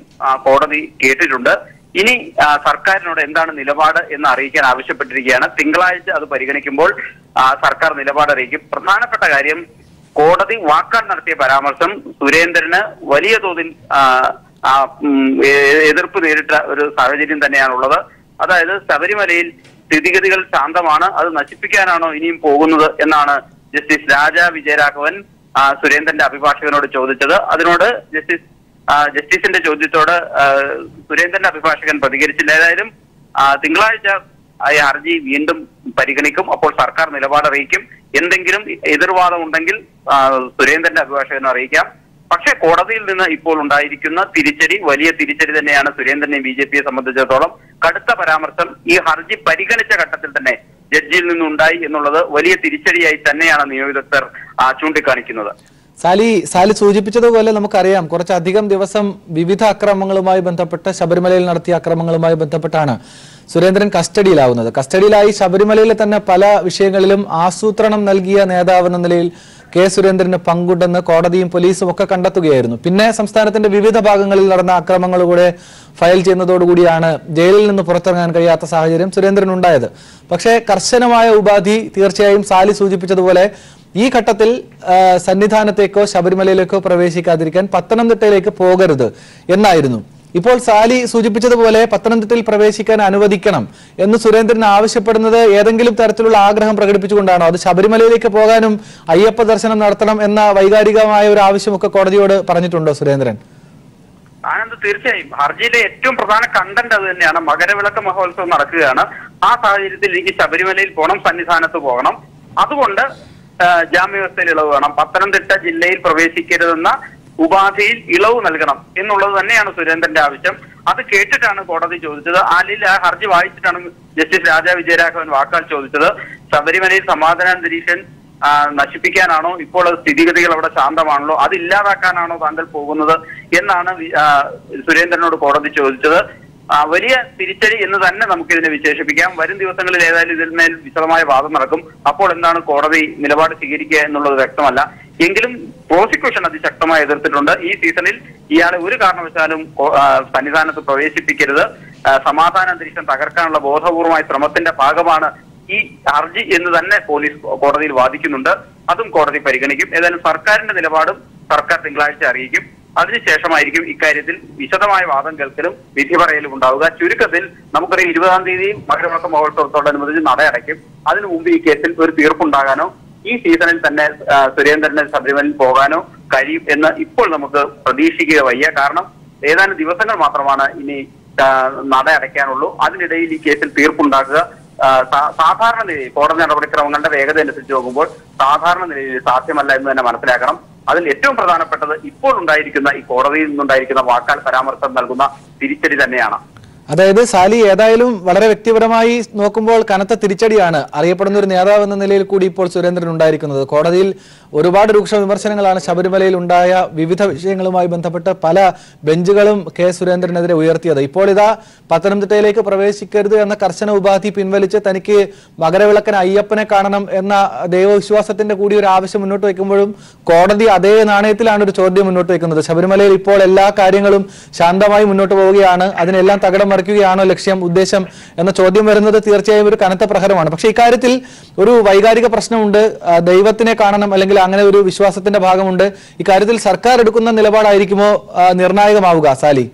കോടതി കേട്ടിട്ടുണ്ട്. ഇനി സർക്കാരിനോട് എന്താണ് നിലപാട് എന്ന് അറിയിക്കാൻ ആവശ്യപ്പെട്ടിരിക്കുകയാണ്. തിങ്കളാഴ്ച അത് പരിഗണിക്കുമ്പോൾ സർക്കാർ നിലപാട് അറിയിക്കും. പ്രധാനപ്പെട്ട കാര്യം, കോടതി വാക്കാൽ നടത്തിയ പരാമർശം സുരേന്ദ്രന് വലിയ തോതിൽ എതിർപ്പ് നേരിട്ട ഒരു സാഹചര്യം തന്നെയാണുള്ളത്. അതായത് ശബരിമലയിൽ സ്ഥിതിഗതികൾ ശാന്തമാണ്, അത് നശിപ്പിക്കാനാണോ ഇനിയും പോകുന്നത് എന്നാണ് ജസ്റ്റിസ് രാജാ വിജയരാഘവൻ സുരേന്ദ്രന്റെ അഭിഭാഷകനോട് ചോദിച്ചത്. അതിനോട് ജസ്റ്റിസിന്റെ ചോദ്യത്തോട് സുരേന്ദ്രന്റെ അഭിഭാഷകൻ പ്രതികരിച്ചില്ല. ഏതായാലും തിങ്കളാഴ്ച ഈ ഹർജി വീണ്ടും പരിഗണിക്കും. അപ്പോൾ സർക്കാർ നിലപാട് അറിയിക്കും. എന്തെങ്കിലും എതിർവാദം ഉണ്ടെങ്കിൽ സുരേന്ദ്രന്റെ അഭിഭാഷകനെ അറിയിക്കാം. പക്ഷേ കോടതിയിൽ നിന്ന് ഇപ്പോൾ ഉണ്ടായിരിക്കുന്ന തിരിച്ചടി വലിയ തിരിച്ചടി തന്നെയാണ് സുരേന്ദ്രനെ BJPയെ സംബന്ധിച്ചിടത്തോളം. കടുത്ത പരാമർശം ഈ ഹർജി പരിഗണിച്ച ഘട്ടത്തിൽ തന്നെ ജഡ്ജിയിൽ നിന്നുണ്ടായി എന്നുള്ളത് വലിയ തിരിച്ചടിയായി തന്നെയാണ് നിയമവിദഗ്ധർ ചൂണ്ടിക്കാണിക്കുന്നത്. സാലി സൂചിപ്പിച്ചതുപോലെ നമുക്കറിയാം കുറച്ചധികം ദിവസം വിവിധ അക്രമങ്ങളുമായി ബന്ധപ്പെട്ട് ശബരിമലയിൽ നടത്തിയ അക്രമങ്ങളുമായി ബന്ധപ്പെട്ടാണ് സുരേന്ദ്രൻ കസ്റ്റഡിയിലാവുന്നത്. കസ്റ്റഡിയിലായി ശബരിമലയിലെ തന്നെ പല വിഷയങ്ങളിലും ആസൂത്രണം നൽകിയ നേതാവെന്ന നിലയിൽ കെ സുരേന്ദ്രന് പങ്കുണ്ടെന്ന് കോടതിയും പോലീസും ഒക്കെ കണ്ടെത്തുകയായിരുന്നു. പിന്നെ സംസ്ഥാനത്തിന്റെ വിവിധ ഭാഗങ്ങളിൽ നടന്ന അക്രമങ്ങൾ കൂടെ ഫയൽ ചെയ്യുന്നതോടുകൂടിയാണ് ജയിലിൽ നിന്ന് പുറത്തിറങ്ങാൻ കഴിയാത്ത സാഹചര്യം സുരേന്ദ്രൻ ഉണ്ടായത്. പക്ഷേ കർശനമായ ഉപാധി തീർച്ചയായും സാലി സൂചിപ്പിച്ചതുപോലെ ഈ ഘട്ടത്തിൽ സന്നിധാനത്തേക്കോ ശബരിമലയിലേക്കോ പ്രവേശിക്കാതിരിക്കാൻ പത്തനംതിട്ടയിലേക്ക് പോകരുത് എന്നായിരുന്നു. ഇപ്പോൾ സാലി സൂചിപ്പിച്ചതുപോലെ പത്തനംതിട്ടയിൽ പ്രവേശിക്കാൻ അനുവദിക്കണം എന്ന് സുരേന്ദ്രൻ ആവശ്യപ്പെടുന്നത് ഏതെങ്കിലും തരത്തിലുള്ള ആഗ്രഹം പ്രകടിപ്പിച്ചുകൊണ്ടാണോ? അത് ശബരിമലയിലേക്ക് പോകാനും അയ്യപ്പ ദർശനം നടത്തണം എന്ന വൈകാരികമായ ഒരു ആവശ്യമൊക്കെ കോടതിയോട് പറഞ്ഞിട്ടുണ്ടോ സുരേന്ദ്രൻ? ആനന്ദ്, തീർച്ചയായും ഹർജിയിലെ ഏറ്റവും പ്രധാന കണ്ടന്റ് അത് തന്നെയാണ്. മകരവിളക്ക് മഹോത്സവം നടക്കുകയാണ്. ആ സാഹചര്യത്തിൽ എനിക്ക് ശബരിമലയിൽ പോകണം, സന്നിധാനത്ത് പോകണം. അതുകൊണ്ട് ജാമ്യവ്യവസ്ഥയിൽ ഇളവ് വേണം. പത്തനംതിട്ട ജില്ലയിൽ പ്രവേശിക്കരുതെന്ന ഉപാധിയിൽ ഇളവ് നൽകണം എന്നുള്ളത് തന്നെയാണ് സുരേന്ദ്രന്റെ ആവശ്യം. അത് കേട്ടിട്ടാണ് കോടതി ചോദിച്ചത്. അല്ലെങ്കിൽ ആ ഹർജി വായിച്ചിട്ടാണ് ജസ്റ്റിസ് രാജാ വിജയരാഘവൻ വാക്കാൽ ചോദിച്ചത്. ശബരിമലയിൽ സമാധാനാന്തരീക്ഷൻ നശിപ്പിക്കാനാണോ, ഇപ്പോൾ സ്ഥിതിഗതികൾ അവിടെ ശാന്തമാണല്ലോ, അത് ഇല്ലാതാക്കാനാണോ താങ്കൾ പോകുന്നത് എന്നാണ് സുരേന്ദ്രനോട് കോടതി ചോദിച്ചത്. വലിയ തിരിച്ചടി എന്ന് തന്നെ നമുക്കിതിനെ വിശേഷിപ്പിക്കാം. വരും ദിവസങ്ങളിൽ ഏതായാലും ഇതിന്മേൽ വിശദമായ വാദം നടക്കും. അപ്പോൾ എന്താണ് കോടതി നിലപാട് സ്വീകരിക്കുക എന്നുള്ളത് വ്യക്തമല്ല. എങ്കിലും പ്രോസിക്യൂഷൻ അതിശക്തമായി എതിർത്തിട്ടുണ്ട്. ഈ സീസണിൽ ഇയാളെ ഒരു കാരണവശാലും സന്നിധാനത്ത് പ്രവേശിപ്പിക്കരുത്, സമാധാന അന്തരീക്ഷം തകർക്കാനുള്ള ബോധപൂർവമായ ശ്രമത്തിന്റെ ഭാഗമാണ് ഈ ഹർജി എന്ന് തന്നെ പോലീസ് കോടതിയിൽ വാദിക്കുന്നുണ്ട്. അതും കോടതി പരിഗണിക്കും. ഏതായാലും സർക്കാരിന്റെ നിലപാടും സർക്കാർ തിങ്കളാഴ്ച അറിയിക്കും. അതിനുശേഷമായിരിക്കും ഇക്കാര്യത്തിൽ വിശദമായ വാദം കേൾക്കലും വിധി പറയലും ഉണ്ടാവുക. ചുരുക്കത്തിൽ നമുക്കറിയാം 20-ാം തീയതി മകരവിളക്ക് മഹോത്സവത്തോടനുബന്ധിച്ച് നട അടയ്ക്കും. അതിനു മുമ്പ് ഈ കേസിൽ ഒരു തീർപ്പുണ്ടാകാനോ ഈ സീസണിൽ തന്നെ സുരേന്ദ്രന് ശബരിമലയിൽ പോകാനോ കഴിയും എന്ന് ഇപ്പോൾ നമുക്ക് പ്രതീക്ഷിക്കുക വയ്യ. കാരണം ഏതാനും ദിവസങ്ങൾ മാത്രമാണ് ഇനി നട അടയ്ക്കാനുള്ളൂ. അതിനിടയിൽ ഈ കേസിൽ തീർപ്പുണ്ടാക്കുക സാധാരണ നിലയിൽ കോടതി നടപടിക്രമങ്ങളുടെ വേഗത അനുസരിച്ച് നോക്കുമ്പോൾ സാധാരണ നിലയിൽ സാധ്യമല്ല എന്ന് തന്നെ മനസ്സിലാക്കണം. അതിൽ ഏറ്റവും പ്രധാനപ്പെട്ടത് ഇപ്പോൾ ഉണ്ടായിരിക്കുന്ന ഈ കോടതിയിൽ നിന്നുണ്ടായിരിക്കുന്ന വാക്കാൽ പരാമർശം നൽകുന്ന തിരിച്ചടി തന്നെയാണ്. അതായത് സാലി ഏതായാലും വളരെ വ്യക്തിപരമായി നോക്കുമ്പോൾ കനത്ത തിരിച്ചടിയാണ് അറിയപ്പെടുന്ന ഒരു നേതാവ് എന്ന നിലയിൽ കൂടി ഇപ്പോൾ സുരേന്ദ്രൻ ഉണ്ടായിരിക്കുന്നത്. കോടതിയിൽ ഒരുപാട് രൂക്ഷ വിമർശനങ്ങളാണ് ശബരിമലയിൽ ഉണ്ടായ വിവിധ വിഷയങ്ങളുമായി ബന്ധപ്പെട്ട് പല ബെഞ്ചുകളും കെ സുരേന്ദ്രനെതിരെ ഉയർത്തിയത്. ഇപ്പോൾ ഇതാ പത്തനംതിട്ടയിലേക്ക് പ്രവേശിക്കരുത് എന്ന കർശന ഉപാധി പിൻവലിച്ച് തനിക്ക് മകരവിളക്കന് അയ്യപ്പനെ കാണണം എന്ന ദൈവവിശ്വാസത്തിന്റെ കൂടി ഒരു ആവശ്യം മുന്നോട്ട് വയ്ക്കുമ്പോഴും കോടതി അതേ നാണയത്തിലാണ് ഒരു ചോദ്യം മുന്നോട്ട് വയ്ക്കുന്നത്. ശബരിമലയിൽ ഇപ്പോൾ എല്ലാ കാര്യങ്ങളും ശാന്തമായി മുന്നോട്ട് പോവുകയാണ്, അതിനെല്ലാം തകിടം മറിക്കുകയാണോ ലക്ഷ്യം, ഉദ്ദേശം എന്ന ചോദ്യം വരുന്നത് തീർച്ചയായും ഒരു കനത്ത പ്രഹരമാണ്. പക്ഷെ ഇക്കാര്യത്തിൽ ഒരു വൈകാരിക പ്രശ്നമുണ്ട്. ദൈവത്തിനെ കാണണം അല്ലെങ്കിൽ അങ്ങനെ ഒരു വിശ്വാസത്തിന്റെ ഭാഗമുണ്ട്. ഇക്കാര്യത്തിൽ സർക്കാർ എടുക്കുന്ന നിലപാടായിരിക്കുമോ നിർണായകമാവുക സാലി?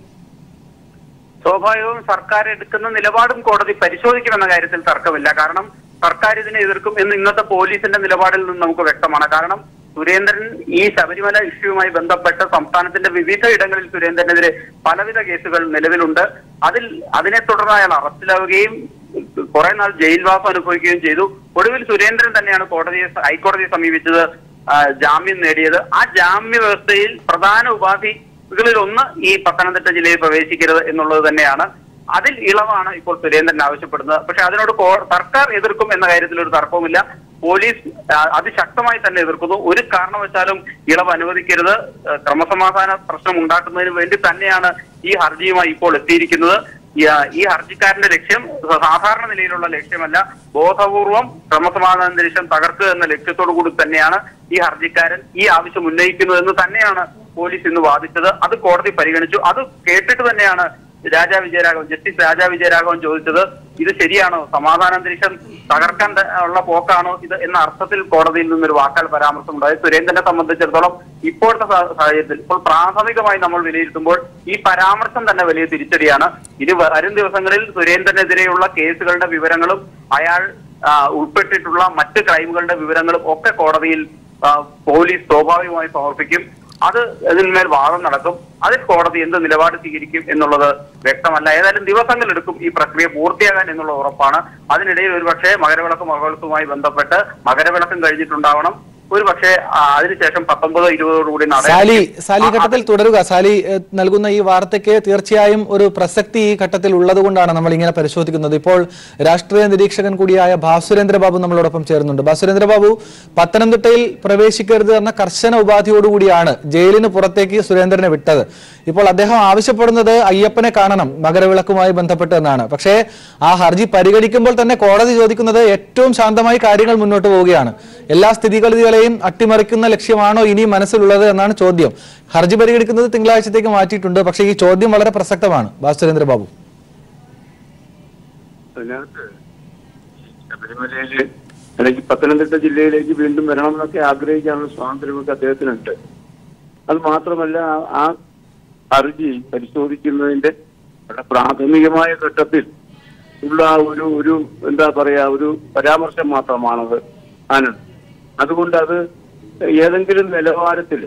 സ്വാഭാവികവും സർക്കാർ എടുക്കുന്ന നിലപാടും കോടതി പരിശോധിക്കുമെന്ന കാര്യത്തിൽ തർക്കമില്ല. കാരണം സർക്കാർ ഇതിനെ എതിർക്കും എന്ന് ഇന്നത്തെ പോലീസിന്റെ നിലപാടിൽ നിന്ന് നമുക്ക് വ്യക്തമാണ്. കാരണം സുരേന്ദ്രൻ ഈ ശബരിമല ഇഷ്യൂവുമായി ബന്ധപ്പെട്ട് സംസ്ഥാനത്തിന്റെ വിവിധ ഇടങ്ങളിൽ സുരേന്ദ്രനെതിരെ പലവിധ കേസുകൾ നിലവിലുണ്ട്. അതിനെ തുടർന്ന് അയാൾ അറസ്റ്റിലാവുകയും കുറെ നാൾ ജയിൽവാസം അനുഭവിക്കുകയും ചെയ്തു. ഒടുവിൽ സുരേന്ദ്രൻ തന്നെയാണ് ഹൈക്കോടതിയെ സമീപിച്ചത്, ജാമ്യം നേടിയത്. ആ ജാമ്യ വ്യവസ്ഥയിൽ പ്രധാന ഉപാധികളിൽ ഒന്ന് ഈ പത്തനംതിട്ട ജില്ലയിൽ പ്രവേശിക്കരുത് എന്നുള്ളത് തന്നെയാണ്. അതിൽ ഇളവാണ് ഇപ്പോൾ സുരേന്ദ്രൻ ആവശ്യപ്പെടുന്നത്. പക്ഷെ അതിനോട് സർക്കാർ എതിർക്കും എന്ന കാര്യത്തിൽ ഒരു തർക്കവുമില്ല. പോലീസ് അതിശക്തമായി തന്നെ എതിർക്കുന്നു. ഒരു കാരണവശാലും ഇളവ് അനുവദിക്കരുത്, ക്രമസമാധാന പ്രശ്നം ഉണ്ടാക്കുന്നതിന് വേണ്ടി തന്നെയാണ് ഈ ഹർജിയുമായി ഇപ്പോൾ എത്തിയിരിക്കുന്നത്. ഈ ഹർജിക്കാരന്റെ ലക്ഷ്യം സാധാരണ നിലയിലുള്ള ലക്ഷ്യമല്ല, ബോധപൂർവം ക്രമസമാധാനാന്തരീക്ഷം തകർക്കുക എന്ന ലക്ഷ്യത്തോടു കൂടി തന്നെയാണ് ഈ ഹർജിക്കാരൻ ഈ ആവശ്യം ഉന്നയിക്കുന്നതെന്ന് തന്നെയാണ് പോലീസ് ഇന്ന് വാദിച്ചത്. അത് കോടതി പരിഗണിച്ചു. അത് കേട്ടിട്ട് തന്നെയാണ് ജസ്റ്റിസ് രാജാ വിജയരാഘവൻ ചോദിച്ചത്, ഇത് ശരിയാണോ, സമാധാനാന്തരീക്ഷം തകർക്കാൻ ഉള്ള പോക്കാണോ ഇത് എന്ന അർത്ഥത്തിൽ കോടതിയിൽ നിന്നൊരു വാക്കാൽ പരാമർശം ഉണ്ടായി. സുരേന്ദ്രനെ സംബന്ധിച്ചിടത്തോളം ഇപ്പോഴത്തെ സാഹചര്യത്തിൽ ഇപ്പോൾ പ്രാഥമികമായി നമ്മൾ വിലയിരുത്തുമ്പോൾ ഈ പരാമർശം തന്നെ വലിയ തിരിച്ചടിയാണ്. ഇനി വരും ദിവസങ്ങളിൽ സുരേന്ദ്രനെതിരെയുള്ള കേസുകളുടെ വിവരങ്ങളും അയാൾ ഉൾപ്പെട്ടിട്ടുള്ള മറ്റ് ക്രൈമുകളുടെ വിവരങ്ങളും ഒക്കെ കോടതിയിൽ പോലീസ് സ്വാഭാവികമായി സമർപ്പിക്കും. അത് ഇതിന്മേൽ വാദം നടക്കും. അതിൽ കോടതി എന്ത് നിലപാട് സ്വീകരിക്കും എന്നുള്ളത് വ്യക്തമല്ല. ഏതായാലും ദിവസങ്ങളെടുക്കും ഈ പ്രക്രിയ പൂർത്തിയാകാൻ എന്നുള്ള ഉറപ്പാണ്. അതിനിടയിൽ ഒരുപക്ഷെ മകരവിളക്ക് മഹോത്സവവുമായി ബന്ധപ്പെട്ട് മകരവിളക്കം കഴിഞ്ഞിട്ടുണ്ടാവണം. ഒരു പക്ഷേ അതിനുശേഷം 19-20 സാലി ഘട്ടത്തിൽ തുടരുക. സാലി നൽകുന്ന ഈ വാർത്തയ്ക്ക് തീർച്ചയായും ഒരു പ്രസക്തി ഈ ഘട്ടത്തിൽ ഉള്ളതുകൊണ്ടാണ് നമ്മൾ ഇങ്ങനെ പരിശോധിക്കുന്നത്. ഇപ്പോൾ രാഷ്ട്രീയ നിരീക്ഷകൻ കൂടിയായ ഭാസുരേന്ദ്രബാബു നമ്മളോടൊപ്പം ചേരുന്നുണ്ട്. ഭാസുരേന്ദ്രബാബു, പത്തനംതിട്ടയിൽ പ്രവേശിക്കരുത് എന്ന കർശന ഉപാധിയോടുകൂടിയാണ് ജയിലിന് പുറത്തേക്ക് സുരേന്ദ്രനെ വിട്ടത്. ഇപ്പോൾ അദ്ദേഹം ആവശ്യപ്പെടുന്നത് അയ്യപ്പനെ കാണണം മകരവിളക്കുമായി ബന്ധപ്പെട്ട് എന്നാണ്. പക്ഷേ ആ ഹർജി പരിഗണിക്കുമ്പോൾ തന്നെ കോടതി ചോദിക്കുന്നത് ഏറ്റവും ശാന്തമായി കാര്യങ്ങൾ മുന്നോട്ട് പോവുകയാണ്. എല്ലാ സ്ഥിതിഗതികളെയും അട്ടിമറിക്കുന്ന ലക്ഷ്യമാണോ ഇനി മനസ്സിലുള്ളത് എന്നാണ് ചോദ്യം. ഹർജി പരിഗണിക്കുന്നത് തിങ്കളാഴ്ചത്തേക്ക് മാറ്റിയിട്ടുണ്ട്. പക്ഷേ ഈ ചോദ്യം വളരെ പ്രസക്തമാണ്. ഭാസുരേന്ദ്രബാബു, ശബരിമലയില് അല്ലെങ്കിൽ പത്തനംതിട്ട ജില്ലയിലേക്ക് വീണ്ടും വരണമെന്നൊക്കെ ആഗ്രഹിക്കാനുള്ള സ്വാതന്ത്ര്യമൊക്കെ അദ്ദേഹത്തിനുണ്ട്. അത് മാത്രമല്ല ആ ഹർജി പരിശോധിക്കുന്നതിന്റെ പ്രാഥമികമായ ഘട്ടത്തിൽ ഉള്ള ഒരു എന്താ പറയാ ഒരു പരാമർശം മാത്രമാണത് ആനന്ദ്. അതുകൊണ്ട് അത് ഏതെങ്കിലും നിലവാരത്തിൽ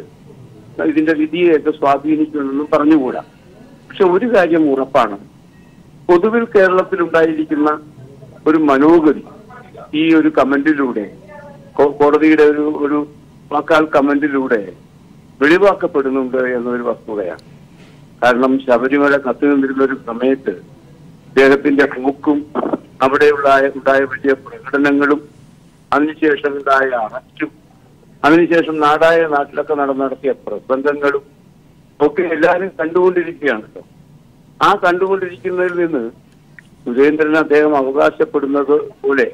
ഇതിന്റെ വിധിയെയൊക്കെ സ്വാധീനിക്കുമെന്നൊന്നും പറഞ്ഞുകൂടാ. പക്ഷെ ഒരു കാര്യം ഉറപ്പാണ്, പൊതുവിൽ കേരളത്തിൽ ഉണ്ടായിരിക്കുന്ന ഒരു മനോഗതി ഈ ഒരു കമന്റിലൂടെ, കോടതിയുടെ ഒരു വാക്കാൽ കമന്റിലൂടെ വെളിവാക്കപ്പെടുന്നുണ്ട് എന്നൊരു വസ്തുതയാണ്. കാരണം ശബരിമല കത്തി നിന്നിരുന്ന ഒരു സമയത്ത് അദ്ദേഹത്തിന്റെ പോക്കും ഉണ്ടായ വലിയ പ്രകടനങ്ങളും അതിനുശേഷം ഉണ്ടായ അറസ്റ്റും അതിനുശേഷം നാട്ടിലൊക്കെ നടത്തിയ പ്രസംഗങ്ങളും ഒക്കെ എല്ലാവരും കണ്ടുകൊണ്ടിരിക്കുകയാണല്ലോ. ആ കണ്ടുകൊണ്ടിരിക്കുന്നതിൽ നിന്ന് സുരേന്ദ്രൻ അദ്ദേഹം അവകാശപ്പെടുന്നത് പോലെ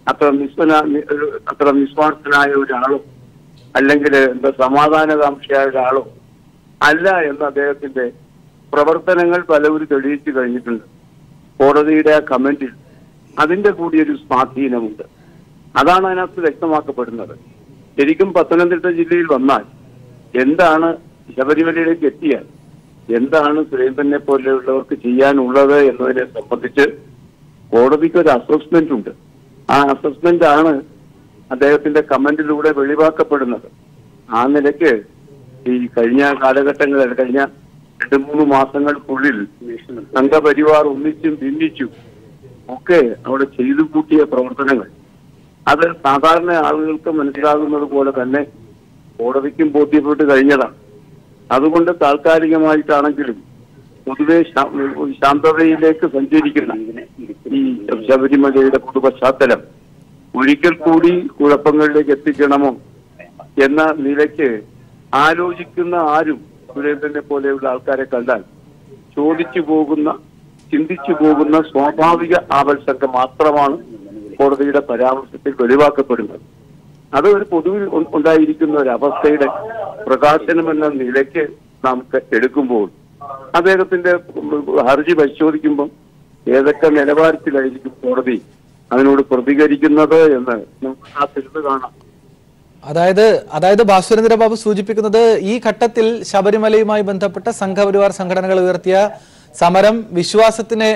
അത്ര നിസ്വാർത്ഥനായ ഒരാളോ അല്ലെങ്കിൽ സമാധാനകാംക്ഷയായ ഒരാളോ അല്ല എന്ന് അദ്ദേഹത്തിന്റെ പ്രവർത്തനങ്ങൾ പലവരും തെളിയിച്ചു കഴിഞ്ഞിട്ടുണ്ട്. കോടതിയുടെ ആ കമന്റിൽ അതിന്റെ കൂടിയൊരു സ്വാധീനമുണ്ട്. അതാണ് അതിനകത്ത് വ്യക്തമാക്കപ്പെടുന്നത്. ശരിക്കും പത്തനംതിട്ട ജില്ലയിൽ വന്നാൽ എന്താണ്, ശബരിമലയിലേക്ക് എത്തിയാൽ എന്താണ് സുരേന്ദ്രനെ പോലെയുള്ളവർക്ക് ചെയ്യാനുള്ളത് എന്നതിനെ സംബന്ധിച്ച് കോടതിക്ക് ഒരു അസസ്മെന്റ് ഉണ്ട്. ആ അസസ്മെന്റ് ആണ് അദ്ദേഹത്തിന്റെ കമന്റിലൂടെ വെളിവാക്കപ്പെടുന്നത്. ആ നിലയ്ക്ക് ഈ കഴിഞ്ഞ കാലഘട്ടങ്ങളിൽ, കഴിഞ്ഞ 2-3 മാസങ്ങൾക്കുള്ളിൽ സംഘപരിവാർ ഒന്നിച്ചും ഭിന്നിച്ചും ഒക്കെ അവിടെ ചെയ്തു കൂട്ടിയ പ്രവർത്തനങ്ങൾ അത് സാധാരണ ആളുകൾക്ക് മനസ്സിലാകുന്നത് പോലെ തന്നെ കോടതിക്കും ബോധ്യപ്പെട്ട് കഴിഞ്ഞതാണ്. അതുകൊണ്ട് താൽക്കാലികമായിട്ടാണെങ്കിലും പൊതുവെ ശാന്തതയിലേക്ക് സഞ്ചരിക്കുന്ന ഈ ശബരിമലയുടെ പൊതുപശ്ചാത്തലം ഒരിക്കൽ കൂടി കുഴപ്പങ്ങളിലേക്ക് എത്തിക്കണമോ എന്ന നിലയ്ക്ക് ആലോചിക്കുന്ന ആരും സുരേന്ദ്രനെ പോലെയുള്ള ആൾക്കാരെ കണ്ടാൽ ചോദിച്ചു പോകുന്ന, ചിന്തിച്ചു പോകുന്ന സ്വാഭാവിക ആവൽസംഖ്യ മാത്രമാണ് കോടതിയുടെ പരാമർശത്തിൽ വെളിവാക്കപ്പെടുന്നത്. അത് ഒരു പൊതുവിൽ ഉണ്ടായിരിക്കുന്ന ഒരു അവസ്ഥയുടെ പ്രകാശനം എന്ന നിലയ്ക്ക് നമുക്ക് എടുക്കുമ്പോൾ അദ്ദേഹത്തിന്റെ ഹർജി പരിശോധിക്കുമ്പോൾ ഏതൊക്കെ നിലവാരത്തിലായിരിക്കും കോടതി അതിനോട് പ്രതികരിക്കുന്നത് എന്ന് നമുക്ക് ആ തിരുന്ന് കാണാം. അതായത് ഭാസ്വരേന്ദ്ര ബാബു സൂചിപ്പിക്കുന്നത് ഈ ഘട്ടത്തിൽ ശബരിമലയുമായി ബന്ധപ്പെട്ട സംഘപരിവാർ സംഘടനകൾ ഉയർത്തിയ സമരം വിശ്വാസത്തിനെ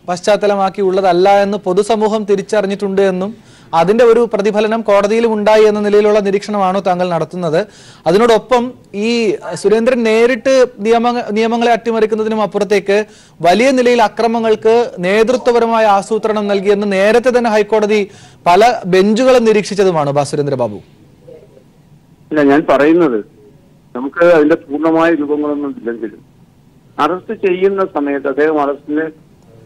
പശ്ചാത്തലമാക്കി ഉള്ളതല്ല എന്ന് പൊതുസമൂഹം തിരിച്ചറിഞ്ഞിട്ടുണ്ട് എന്നും അതിന്റെ ഒരു പ്രതിഫലനം കോടതിയിലും ഉണ്ടായി എന്ന നിലയിലുള്ള നിരീക്ഷണമാണോ താങ്കൾ നടത്തുന്നത്? അതിനോടൊപ്പം ഈ സുരേന്ദ്രൻ നേരിട്ട് നിയമങ്ങളെ അട്ടിമറിക്കുന്നതിനും അപ്പുറത്തേക്ക് വലിയ നിലയിൽ അക്രമങ്ങൾക്ക് നേതൃത്വപരമായ ആസൂത്രണം നൽകിയെന്ന് നേരത്തെ തന്നെ ഹൈക്കോടതി പല ബെഞ്ചുകളും നിരീക്ഷിച്ചതുമാണ് ഭാസ്വരേന്ദ്ര ബാബു. ഇല്ല, ഞാൻ പറയുന്നത് നമുക്ക് അതിന്റെ പൂർണ്ണമായ രൂപങ്ങളൊന്നും ഇല്ലെങ്കിലും അറസ്റ്റ് ചെയ്യുന്ന സമയത്ത് അദ്ദേഹം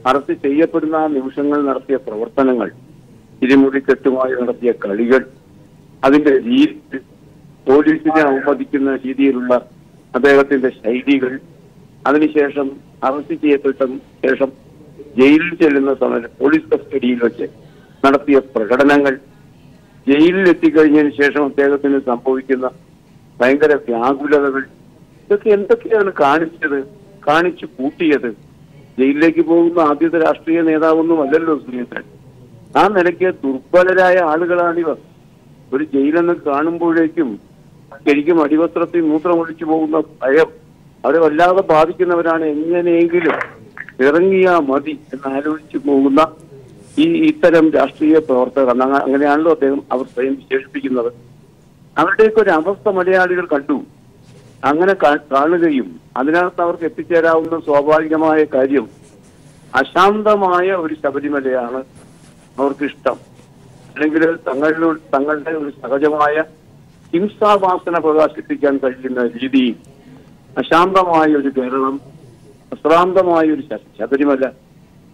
അറസ്റ്റ് ചെയ്യപ്പെടുന്ന നിമിഷങ്ങൾ നടത്തിയ പ്രവർത്തനങ്ങൾ, ഇരുമുടിക്കെട്ടുമായി നടത്തിയ കളികൾ, അതിന്റെ രീതി, പോലീസിനെ അവമതിക്കുന്ന രീതിയിലുള്ള അദ്ദേഹത്തിന്റെ ശൈലികൾ, അതിനുശേഷം അറസ്റ്റ് ചെയ്യപ്പെട്ട ശേഷം ജയിലിൽ ചെല്ലുന്ന സമയത്ത് പോലീസ് കസ്റ്റഡിയിൽ വെച്ച് നടത്തിയ പ്രകടനങ്ങൾ, ജയിലിൽ എത്തിക്കഴിഞ്ഞതിന് ശേഷം അദ്ദേഹത്തിന് സംഭവിക്കുന്ന ഭയങ്കര വ്യാകുലതകൾ, ഇതൊക്കെ എന്തൊക്കെയാണ് കാണിച്ചു കൂട്ടിയത്? ജയിലിലേക്ക് പോകുന്ന ആദ്യത്തെ രാഷ്ട്രീയ നേതാവൊന്നും അല്ലല്ലോ സുരേന്ദ്രൻ. ആ നിലയ്ക്ക് ദുർബലരായ ആളുകളാണിവർ. ഒരു ജയിലെന്ന് കാണുമ്പോഴേക്കും ശരിക്കും അടിവസ്ത്രത്തിൽ മൂത്രമൊഴിച്ചു പോകുന്ന ഭയം അവരെ വല്ലാതെ ബാധിക്കുന്നവരാണ്. എങ്ങനെയെങ്കിലും ഇറങ്ങിയാ മതി എന്നാലോചിച്ചു പോകുന്ന ഇത്തരം രാഷ്ട്രീയ പ്രവർത്തകർ, അങ്ങനെയാണല്ലോ അവർ സ്വയം വിശേഷിപ്പിക്കുന്നത്. അവരുടെയൊക്കെ ഒരു അവസ്ഥ മലയാളികൾ കണ്ടു. അങ്ങനെ കാണുകയും അതിനകത്ത് അവർക്ക് എത്തിച്ചേരാവുന്ന സ്വാഭാവികമായ കാര്യം അശാന്തമായ ഒരു ശബരിമലയാണ് അവർക്കിഷ്ടം. അല്ലെങ്കിൽ തങ്ങളുടെ ഒരു സഹജമായ ഹിംസാവാസന പ്രകാശിപ്പിക്കാൻ കഴിയുന്ന രീതിയിൽ അശാന്തമായ ഒരു കേരളം, അശ്രാന്തമായ ഒരു ശബരിമല,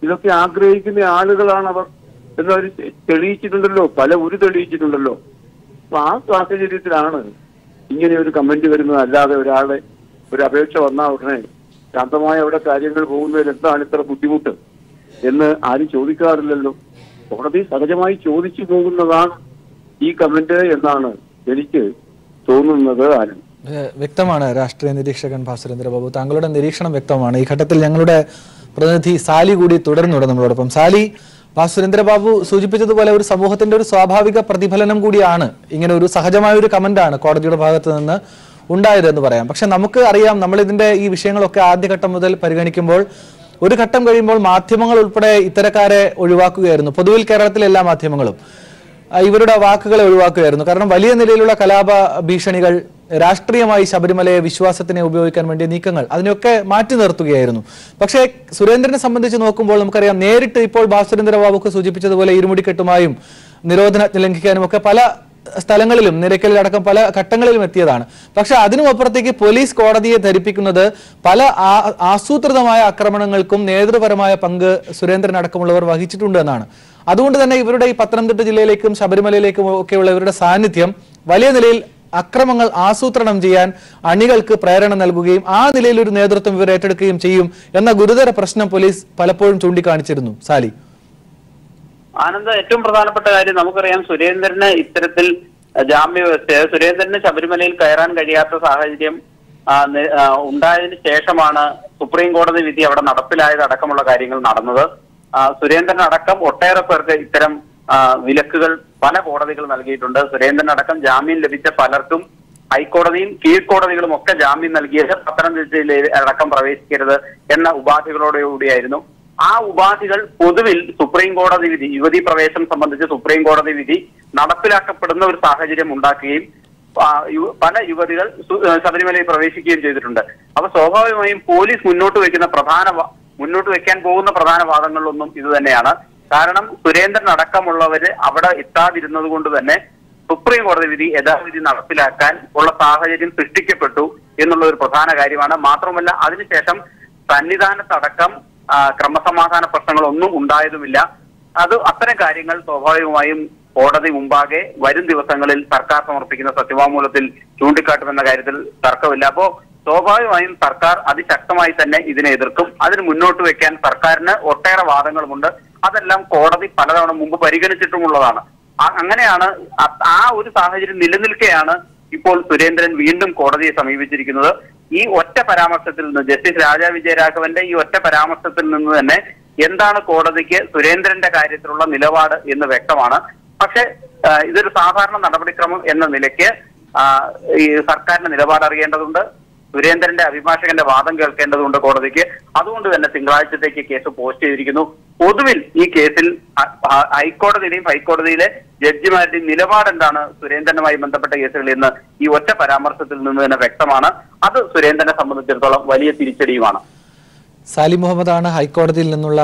ഇതൊക്കെ ആഗ്രഹിക്കുന്ന ആളുകളാണ് അവർ എന്നവർ തെളിയിച്ചിട്ടുണ്ടല്ലോ, തെളിയിച്ചിട്ടുണ്ടല്ലോ. അപ്പൊ ആ സാഹചര്യത്തിലാണ് ഇങ്ങനെ ഒരു കമന്റ് വരുന്നത്. അല്ലാതെ ഒരാളെ ഒരു അപേക്ഷ വന്നാൽ ഉടനെ ശാന്തമായ അവിടെ കാര്യങ്ങൾ പോകുന്നതിൽ എന്താണ് ഇത്ര ബുദ്ധിമുട്ട് എന്ന് ആരും ചോദിക്കാറില്ലല്ലോ. കോടതി സഹജമായി ചോദിച്ചു പോകുന്നതാണ് ഈ കമന്റ് എന്നാണ് എനിക്ക് തോന്നുന്നത്. ആരും വ്യക്തമാണ്. രാഷ്ട്രീയ നിരീക്ഷകൻ ഭാസ്വരേന്ദ്ര ബാബു, താങ്കളുടെ നിരീക്ഷണം വ്യക്തമാണ്. ഈ ഘട്ടത്തിൽ ഞങ്ങളുടെ പ്രതിനിധി സാലി കൂടി തുടരുന്നുണ്ട് നമ്മളോടൊപ്പം. സാലി, ഭാസ്വരേന്ദ്ര ബാബു സൂചിപ്പിച്ചതുപോലെ ഒരു സമൂഹത്തിന്റെ ഒരു സ്വാഭാവിക പ്രതിഫലനം കൂടിയാണ് ഇങ്ങനെ ഒരു സഹജമായ ഒരു കമന്റാണ് കോടതിയുടെ ഭാഗത്ത് നിന്ന് ഉണ്ടായതെന്ന് പറയാം. പക്ഷെ നമുക്ക് അറിയാം, നമ്മളിതിന്റെ ഈ വിഷയങ്ങളൊക്കെ ആദ്യഘട്ടം മുതൽ പരിഗണിക്കുമ്പോൾ ഒരു ഘട്ടം കഴിയുമ്പോൾ മാധ്യമങ്ങൾ ഉൾപ്പെടെ ഇത്തരക്കാരെ ഒഴിവാക്കുകയായിരുന്നു. പൊതുവിൽ കേരളത്തിലെ എല്ലാ മാധ്യമങ്ങളും ഇവരുടെ വാക്കുകളെ ഒഴിവാക്കുകയായിരുന്നു. കാരണം വലിയ നിലയിലുള്ള കലാപ ഭീഷണികൾ, രാഷ്ട്രീയമായി ശബരിമലയെ വിശ്വാസത്തിനെ ഉപയോഗിക്കാൻ വേണ്ടിയ നീക്കങ്ങൾ, അതിനെയൊക്കെ മാറ്റി നിർത്തുകയായിരുന്നു. പക്ഷേ സുരേന്ദ്രനെ സംബന്ധിച്ച് നോക്കുമ്പോൾ നമുക്കറിയാം, നേരിട്ട് ഇപ്പോൾ ഭാസ്കരേന്ദ്ര ബാബുക്ക് സൂചിപ്പിച്ചതുപോലെ ഇരുമുടിക്കെട്ടുമായും നിരോധനാജ്ഞ ലംഘിക്കാനും ഒക്കെ പല സ്ഥലങ്ങളിലും, നിരക്കലിലടക്കം പല ഘട്ടങ്ങളിലും എത്തിയതാണ്. പക്ഷെ അതിനുമപ്പുറത്തേക്ക് പോലീസ് കോടതിയെ ധരിപ്പിക്കുന്നത് പല ആസൂത്രിതമായ ആക്രമണങ്ങൾക്കും നേതൃപരമായ പങ്ക് സുരേന്ദ്രൻ അടക്കമുള്ളവർ വഹിച്ചിട്ടുണ്ട് എന്നാണ്. അതുകൊണ്ട് തന്നെ ഇവരുടെ ഈ പത്തനംതിട്ട ജില്ലയിലേക്കും ശബരിമലയിലേക്കും ഒക്കെയുള്ള ഇവരുടെ സാന്നിധ്യം വലിയ നിലയിൽ അക്രമങ്ങൾ ആസൂത്രണം ചെയ്യാൻ അണികൾക്ക് പ്രേരണ നൽകുകയും ആ നിലയിൽ ഒരു നേതൃത്വം ഇവർ ഏറ്റെടുക്കുകയും ചെയ്യും എന്ന ഗുരുതര പ്രശ്നം പോലീസ് പലപ്പോഴും ചൂണ്ടിക്കാണിച്ചിരുന്നു. സാലി, ആനന്ദ്, ഏറ്റവും പ്രധാനപ്പെട്ട കാര്യം നമുക്കറിയാം, സുരേന്ദ്രന് ഇത്തരത്തിൽ സുരേന്ദ്രന് ശബരിമലയിൽ കയറാൻ കഴിയാത്ത സാഹചര്യം ഉണ്ടായതിനു ശേഷമാണ് സുപ്രീം കോടതി വിധി അവിടെ നടപ്പിലായത് അടക്കമുള്ള കാര്യങ്ങൾ നടന്നത്. സുരേന്ദ്രൻ അടക്കം ഒട്ടേറെ പേർക്ക് ഇത്തരം വിലക്കുകൾ പല കോടതികൾ നൽകിയിട്ടുണ്ട്. സുരേന്ദ്രൻ അടക്കം ജാമ്യം ലഭിച്ച പലർക്കും ഹൈക്കോടതിയും കീഴ്ക്കോടതികളും ഒക്കെ ജാമ്യം നൽകിയത് പത്തനംതിട്ട ജില്ലയിൽ അടക്കം പ്രവേശിക്കരുത് എന്ന ഉപാധികളോടുകൂടിയായിരുന്നു. ആ ഉപാധികൾ പൊതുവിൽ സുപ്രീം കോടതി വിധി, യുവതീ പ്രവേശനം സംബന്ധിച്ച് സുപ്രീം കോടതി വിധി നടപ്പിലാക്കപ്പെടുന്ന ഒരു സാഹചര്യം ഉണ്ടാക്കുകയും പല യുവതികൾ ശബരിമലയിൽ പ്രവേശിക്കുകയും ചെയ്തിട്ടുണ്ട്. അപ്പൊ സ്വാഭാവികമായും പോലീസ് മുന്നോട്ട് വെക്കാൻ പോകുന്ന പ്രധാന വാദങ്ങളിലൊന്നും ഇത് തന്നെയാണ്. കാരണം സുരേന്ദ്രൻ അടക്കമുള്ളവര് അവിടെ എത്താതിരുന്നത് കൊണ്ട് തന്നെ സുപ്രീം കോടതി വിധി യഥാവിധി നടപ്പിലാക്കാൻ ഉള്ള സാഹചര്യം സൃഷ്ടിക്കപ്പെട്ടു എന്നുള്ള ഒരു പ്രധാന കാര്യമാണ്. മാത്രമല്ല, അതിനുശേഷം സന്നിധാനത്തടക്കം ക്രമസമാധാന പ്രശ്നങ്ങളൊന്നും ഉണ്ടായതുമില്ല. അത്തരം കാര്യങ്ങൾ സ്വാഭാവികമായും കോടതി മുമ്പാകെ വരും ദിവസങ്ങളിൽ സർക്കാർ സമർപ്പിക്കുന്ന സത്യവാങ്മൂലത്തിൽ ചൂണ്ടിക്കാട്ടുമെന്ന കാര്യത്തിൽ തർക്കമില്ല. അപ്പോ സ്വാഭാവികമായും സർക്കാർ അതിശക്തമായി തന്നെ ഇതിനെ എതിർക്കും. അതിന് മുന്നോട്ട് വെക്കാൻ സർക്കാരിന് ഒട്ടേറെ വാദങ്ങളുമുണ്ട്. അതെല്ലാം കോടതി പലതവണ മുമ്പ് പരിഗണിച്ചിട്ടുമുള്ളതാണ്. അങ്ങനെയാണ് ആ ഒരു സാഹചര്യം നിലനിൽക്കെയാണ് ഇപ്പോൾ സുരേന്ദ്രൻ വീണ്ടും കോടതിയെ സമീപിച്ചിരിക്കുന്നത്. ഈ ഒറ്റ പരാമർശത്തിൽ നിന്ന്, ജസ്റ്റിസ് രാജാ വിജയരാഘവന്റെ ഈ ഒറ്റ പരാമർശത്തിൽ നിന്ന് തന്നെ എന്താണ് കോടതിക്ക് സുരേന്ദ്രന്റെ കാര്യത്തിലുള്ള നിലപാട് എന്ന് വ്യക്തമാണ്. പക്ഷെ ഇതൊരു സാധാരണ നടപടിക്രമം എന്ന നിലയ്ക്ക് ഈ സർക്കാരിന്റെ നിലപാട് അറിയേണ്ടതുണ്ട്. സുരേന്ദ്രന്റെ അഭിഭാഷകന്റെ വാദം കേൾക്കേണ്ടതുണ്ട് കോടതിക്ക്. അതുകൊണ്ട് തന്നെ തിങ്കളാഴ്ചത്തേക്ക് കേസ് പോസ്റ്റ് ചെയ്തിരിക്കുന്നു. പൊതുവിൽ ഈ കേസിൽ ഹൈക്കോടതിയിലെയും ഹൈക്കോടതിയിലെ ജഡ്ജിമാരുടെയും നിലപാട് എന്താണ് സുരേന്ദ്രനുമായി ബന്ധപ്പെട്ട കേസുകളിൽ നിന്ന് ഈ ഒറ്റ പരാമർശത്തിൽ നിന്ന് തന്നെ വ്യക്തമാണ്. അത് സുരേന്ദ്രനെ സംബന്ധിച്ചിടത്തോളം വലിയ തിരിച്ചടിയുമാണ്. സാലി മുഹമ്മദാണ് ഹൈക്കോടതിയിൽ നിന്നുള്ള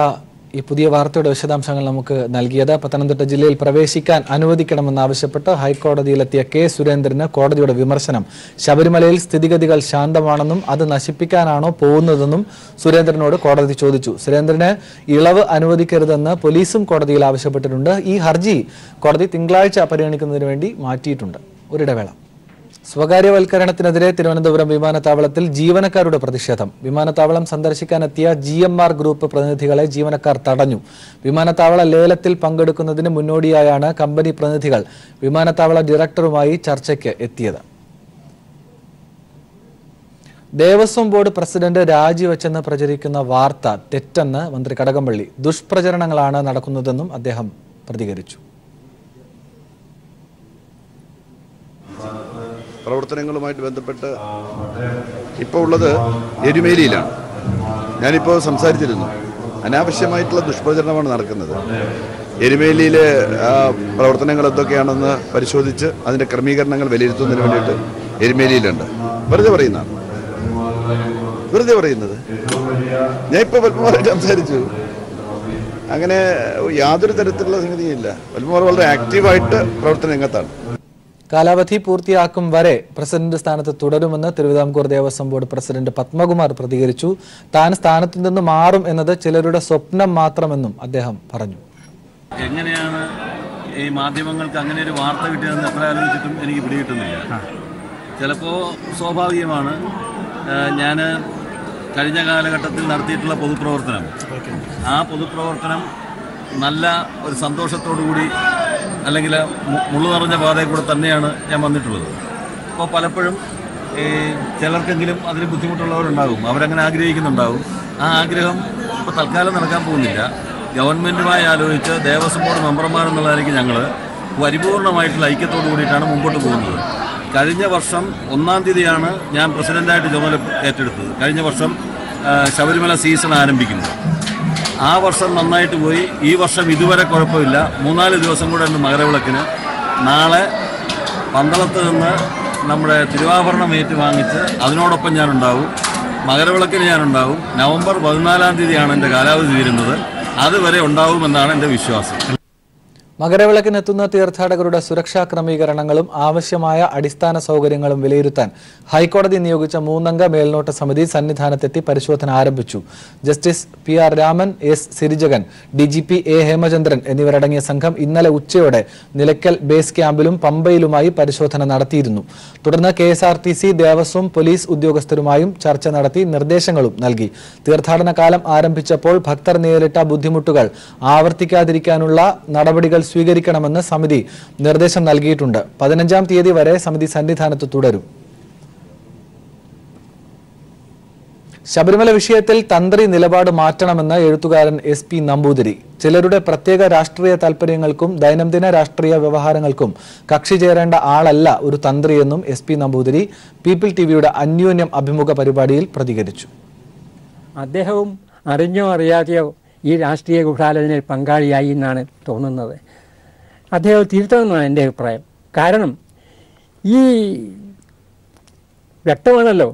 ഈ പുതിയ വാർത്തയുടെ വിശദാംശങ്ങൾ നമുക്ക് നൽകിയത്. പത്തനംതിട്ട ജില്ലയിൽ പ്രവേശിക്കാൻ അനുവദിക്കണമെന്നാവശ്യപ്പെട്ട് ഹൈക്കോടതിയിലെത്തിയ കെ സുരേന്ദ്രന് കോടതിയുടെ വിമർശനം. ശബരിമലയിൽ സ്ഥിതിഗതികൾ ശാന്തമാണെന്നും അത് നശിപ്പിക്കാനാണോ പോകുന്നതെന്നും സുരേന്ദ്രനോട് കോടതി ചോദിച്ചു. സുരേന്ദ്രന് ഇളവ് അനുവദിക്കരുതെന്ന് പോലീസും കോടതിയിൽ ആവശ്യപ്പെട്ടിട്ടുണ്ട്. ഈ ഹർജി കോടതി തിങ്കളാഴ്ച പരിഗണിക്കുന്നതിന് വേണ്ടി മാറ്റിയിട്ടുണ്ട്. ഒരിടവേള. സ്വകാര്യവൽക്കരണത്തിനെതിരെ തിരുവനന്തപുരം വിമാനത്താവളത്തിൽ ജീവനക്കാരുടെ പ്രതിഷേധം. വിമാനത്താവളം സന്ദർശിക്കാനെത്തിയ GMR ഗ്രൂപ്പ് പ്രതിനിധികളെ ജീവനക്കാർ തടഞ്ഞു. വിമാനത്താവള ലേലത്തിൽ പങ്കെടുക്കുന്നതിന് മുന്നോടിയായാണ് കമ്പനി പ്രതിനിധികൾ വിമാനത്താവള ഡയറക്ടറുമായി ചർച്ചയ്ക്ക് എത്തിയത്. ദേവസ്വം ബോർഡ് പ്രസിഡന്റ് രാജിവെച്ചെന്ന് പ്രചരിക്കുന്ന വാർത്ത തെറ്റെന്ന് മന്ത്രി കടകംപള്ളി. ദുഷ്പ്രചരണങ്ങളാണ് നടക്കുന്നതെന്നും അദ്ദേഹം പ്രതികരിച്ചു. പ്രവർത്തനങ്ങളുമായിട്ട് ബന്ധപ്പെട്ട് ഇപ്പോൾ ഉള്ളത് എരുമേലിയിലാണ്. ഞാനിപ്പോൾ സംസാരിച്ചിരുന്നു, അനാവശ്യമായിട്ടുള്ള ദുഷ്പ്രചരണമാണ് നടക്കുന്നത്. എരുമേലിയിലെ പ്രവർത്തനങ്ങൾ എന്തൊക്കെയാണെന്ന് പരിശോധിച്ച് അതിൻ്റെ ക്രമീകരണങ്ങൾ വിലയിരുത്തുന്നതിന് വേണ്ടിയിട്ട് എരുമേലിയിലുണ്ട്. വെറുതെ പറയുന്നത്. ഞാൻ ഇപ്പോൾ പത്മകുമാറായിട്ട് സംസാരിച്ചു. അങ്ങനെ യാതൊരു തരത്തിലുള്ള സംഗതിയില്ല. പത്മകുമാർ വളരെ ആക്റ്റീവായിട്ട് പ്രവർത്തന രംഗത്താണ്. കാലാവധി പൂർത്തിയാക്കും വരെ പ്രസിഡന്റ് സ്ഥാനത്ത് തുടരുമെന്ന് തിരുവിതാംകൂർ ദേവസ്വം ബോർഡ് പ്രസിഡന്റ് പത്മകുമാർ പ്രതികരിച്ചു. താൻ സ്ഥാനത്ത് നിന്ന് മാറും എന്നത് ചിലരുടെ സ്വപ്നം മാത്രമെന്നും അദ്ദേഹം പറഞ്ഞു. എങ്ങനെയാണ് ഈ മാധ്യമങ്ങൾക്ക് അങ്ങനെ ഒരു വാർത്ത കിട്ടിയതെന്ന് എത്ര ആലോചിച്ചിട്ടും എനിക്ക് പിടികിട്ടുന്നില്ല. ചിലപ്പോൾ സ്വാഭാവികമാണ്. ഞാൻ കഴിഞ്ഞ കാലഘട്ടത്തിൽ നടത്തിയിട്ടുള്ള പൊതുപ്രവർത്തനം, ആ പൊതുപ്രവർത്തനം നല്ല ഒരു സന്തോഷത്തോടു കൂടി അല്ലെങ്കിൽ മുള്ളു നിറഞ്ഞ പാതയിൽ കൂടെ തന്നെയാണ് ഞാൻ വന്നിട്ടുള്ളത്. അപ്പോൾ പലപ്പോഴും ചിലർക്കെങ്കിലും അതിന് ബുദ്ധിമുട്ടുള്ളവരുണ്ടാകും, അവരങ്ങനെ ആഗ്രഹിക്കുന്നുണ്ടാകും. ആ ആഗ്രഹം ഇപ്പോൾ തൽക്കാലം നടക്കാൻ പോകുന്നില്ല. ഗവൺമെൻറ്റുമായി ആലോചിച്ച് ദേവസ്വം ബോർഡ് മെമ്പർമാരെന്നുള്ളതായിരിക്കും ഞങ്ങൾ പരിപൂർണമായിട്ടുള്ള ഐക്യത്തോടു കൂടിയിട്ടാണ് മുമ്പോട്ട് പോകുന്നത്. കഴിഞ്ഞ വർഷം 1-ാം തീയതിയാണ് ഞാൻ പ്രസിഡന്റായിട്ട് ചുമതല ഏറ്റെടുത്തത്. കഴിഞ്ഞ വർഷം ശബരിമല സീസൺ ആരംഭിക്കുന്നത്. ആ വർഷം നന്നായിട്ട് പോയി. ഈ വർഷം ഇതുവരെ കുഴപ്പമില്ല. 3-4 ദിവസം കൂടെ ഉണ്ട് മകരവിളക്കിന്. നാളെ പന്തളത്ത് നിന്ന് നമ്മുടെ തിരുവാഭരണം ഏറ്റുവാങ്ങിച്ച് അതിനോടൊപ്പം ഞാനുണ്ടാവും. മകരവിളക്കിന് ഞാനുണ്ടാവും. നവംബർ 14-ാം തീയതിയാണ് എൻ്റെ കാലാവധി തീരുന്നത്. അതുവരെ ഉണ്ടാവുമെന്നാണ് എൻ്റെ വിശ്വാസം. മകരവിളക്കിനെത്തുന്ന തീർത്ഥാടകരുടെ സുരക്ഷാ ക്രമീകരണങ്ങളും ആവശ്യമായ അടിസ്ഥാന സൗകര്യങ്ങളും വിലയിരുത്താൻ ഹൈക്കോടതി നിയോഗിച്ച 3-അംഗ മേൽനോട്ട സമിതി സന്നിധാനത്തെത്തി പരിശോധന ആരംഭിച്ചു. Justice PR Raman, S Sirijagan, DGP A Hemachandran എന്നിവരടങ്ങിയ സംഘം ഇന്നലെ ഉച്ചയോടെ നിലയ്ക്കൽ ബേസ് ക്യാമ്പിലും പമ്പയിലുമായി പരിശോധന നടത്തിയിരുന്നു. തുടർന്ന് KSRTC, ദേവസ്വം, പോലീസ് ഉദ്യോഗസ്ഥരുമായും ചർച്ച നടത്തി നിർദ്ദേശങ്ങളും നൽകി. തീർത്ഥാടന കാലം ആരംഭിച്ചപ്പോൾ ഭക്തർ നേരിട്ട ബുദ്ധിമുട്ടുകൾ ആവർത്തിക്കാതിരിക്കാനുള്ള നടപടികൾ സ്വീകരിക്കണമെന്ന് സമിതി നിർദ്ദേശം നൽകിയിട്ടുണ്ട്. 15-ാം തീയതി വരെ സമിതി സന്നിധാനത്ത് തുടരും. ശബരിമല വിഷയത്തിൽ തന്ത്രി നിലപാട് മാറ്റണമെന്ന് എഴുത്തുകാരൻ SP നമ്പൂതിരി. ചിലരുടെ പ്രത്യേക രാഷ്ട്രീയ താൽപര്യങ്ങൾക്കും ദൈനംദിന രാഷ്ട്രീയ വ്യവഹാരങ്ങൾക്കും കക്ഷി ചേരേണ്ട ആളല്ല ഒരു തന്ത്രിയെന്നും SP നമ്പൂതിരി പീപ്പിൾ TVയുടെ അന്യോന്യം അഭിമുഖ പരിപാടിയിൽ പ്രതികരിച്ചു. അദ്ദേഹവും അറിഞ്ഞോ അറിയാതെയോ ഈ രാഷ്ട്രീയ ഗൂഢാലോചനയിൽ പങ്കാളിയായി എന്നാണ് തോന്നുന്നത്. അദ്ദേഹം തിരുത്തണമെന്നാണ് എൻ്റെ അഭിപ്രായം. കാരണം ഈ വ്യക്തമാണല്ലോ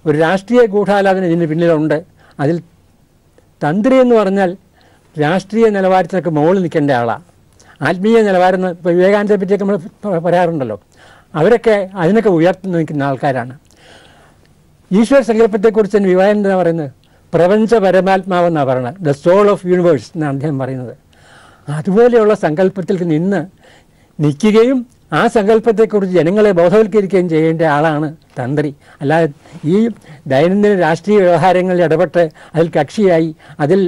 ഒരു രാഷ്ട്രീയ ഗൂഢാലോചന ഇതിന് പിന്നിലുണ്ട്. അതിൽ തന്ത്രി എന്ന് പറഞ്ഞാൽ രാഷ്ട്രീയ നിലവാരത്തിനൊക്കെ മുകളിൽ നിൽക്കേണ്ട ആളാണ്. ആത്മീയ നിലവാരം ഇപ്പോൾ വിവേകാനന്ദനെ പറ്റിയൊക്കെ നമ്മൾ പറയാറുണ്ടല്ലോ. അവരൊക്കെ അതിനൊക്കെ ഉയർത്തി നിൽക്കുന്ന ആൾക്കാരാണ്. ഈശ്വര സങ്കല്പത്തെക്കുറിച്ച് വിവേകാനന്ദൻ എന്താ പറയുന്നത്? പ്രപഞ്ച പരമാത്മാവെന്നാണ് പറയുന്നത്. ദ സോൾ ഓഫ് യൂണിവേഴ്സ് എന്നാണ് അദ്ദേഹം പറയുന്നത്. അതുപോലെയുള്ള സങ്കല്പത്തിൽ നിന്ന് നിൽക്കുകയും ആ സങ്കല്പത്തെക്കുറിച്ച് ജനങ്ങളെ ബോധവൽക്കരിക്കുകയും ചെയ്യേണ്ട ആളാണ് തന്ത്രി. അല്ലാതെ ഈ ദൈനംദിന രാഷ്ട്രീയ വ്യവഹാരങ്ങളിൽ ഇടപെട്ട് അതിൽ കക്ഷിയായി അതിൽ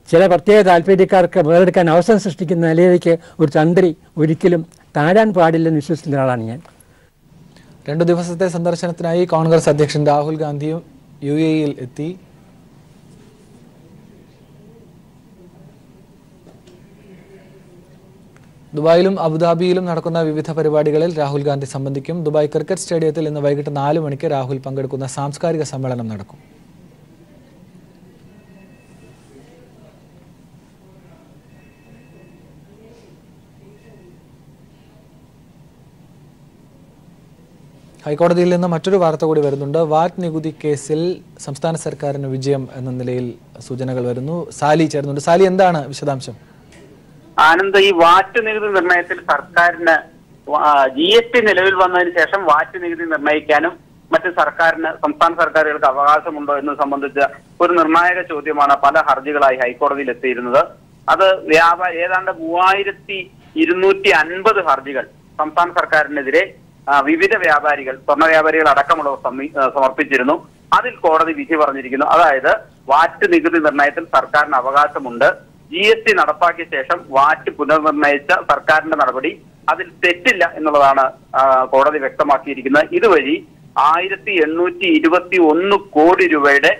ചില പ്രത്യേക താല്പര്യക്കാർക്ക് മുതലെടുക്കാൻ അവസരം സൃഷ്ടിക്കുന്ന നിലയിലേക്ക് ഒരു തന്ത്രി ഒരിക്കലും താഴാൻ പാടില്ലെന്ന് വിശ്വസിക്കുന്ന ആളാണ് ഞാൻ. 2 ദിവസത്തെ സന്ദർശനത്തിനായി കോൺഗ്രസ് അധ്യക്ഷൻ രാഹുൽ ഗാന്ധിയും UAE-യിൽ എത്തി. ദുബായിലും അബുദാബിയിലും നടക്കുന്ന വിവിധ പരിപാടികളിൽ രാഹുൽ ഗാന്ധി സംബന്ധിക്കും. ദുബായ് ക്രിക്കറ്റ് സ്റ്റേഡിയത്തിൽ ഇന്ന് വൈകിട്ട് 4 മണിക്ക് രാഹുൽ പങ്കെടുക്കുന്ന സാംസ്കാരിക സമ്മേളനം നടക്കും. ഹൈക്കോടതിയിൽ നിന്ന് മറ്റൊരു വാർത്ത കൂടി വരുന്നുണ്ട്. വാറ്റ് നികുതി കേസിൽ സംസ്ഥാന സർക്കാരിന് വിജയം എന്ന നിലയിൽ സൂചനകൾ വരുന്നു. സാലി ചേർന്നുണ്ട്. സാലി, എന്താണ് വിശദാംശം? ആനന്ദ്, ഈ വാറ്റ് നികുതി നിർണയത്തിൽ സർക്കാരിന് GST നിലവിൽ വന്നതിന് ശേഷം വാറ്റ് നികുതി നിർണയിക്കാനും മറ്റ് സംസ്ഥാന സർക്കാരുകൾക്ക് അവകാശമുണ്ടോ എന്നത് സംബന്ധിച്ച ഒരു നിർണായക ചോദ്യമാണ് പല ഹർജികളായി ഹൈക്കോടതിയിൽ എത്തിയിരുന്നത്. അത് ഏതാണ്ട് 3250 ഹർജികൾ സംസ്ഥാന സർക്കാരിനെതിരെ വിവിധ വ്യാപാരികൾ, സ്വർണ്ണ വ്യാപാരികൾ അടക്കമുള്ളവർ സമർപ്പിച്ചിരുന്നു. അതിൽ കോടതി വിധി പറഞ്ഞിരിക്കുന്നു. അതായത് വാറ്റ് നികുതി നിർണയത്തിൽ സർക്കാരിന് അവകാശമുണ്ട്. GST നടപ്പാക്കിയ ശേഷം വാറ്റ് പുനർനിർണയിച്ച സർക്കാരിന്റെ നടപടി അതിൽ തെറ്റില്ല എന്നുള്ളതാണ് കോടതി വ്യക്തമാക്കിയിരിക്കുന്നത്. ഇതുവഴി 1821 കോടി രൂപയുടെ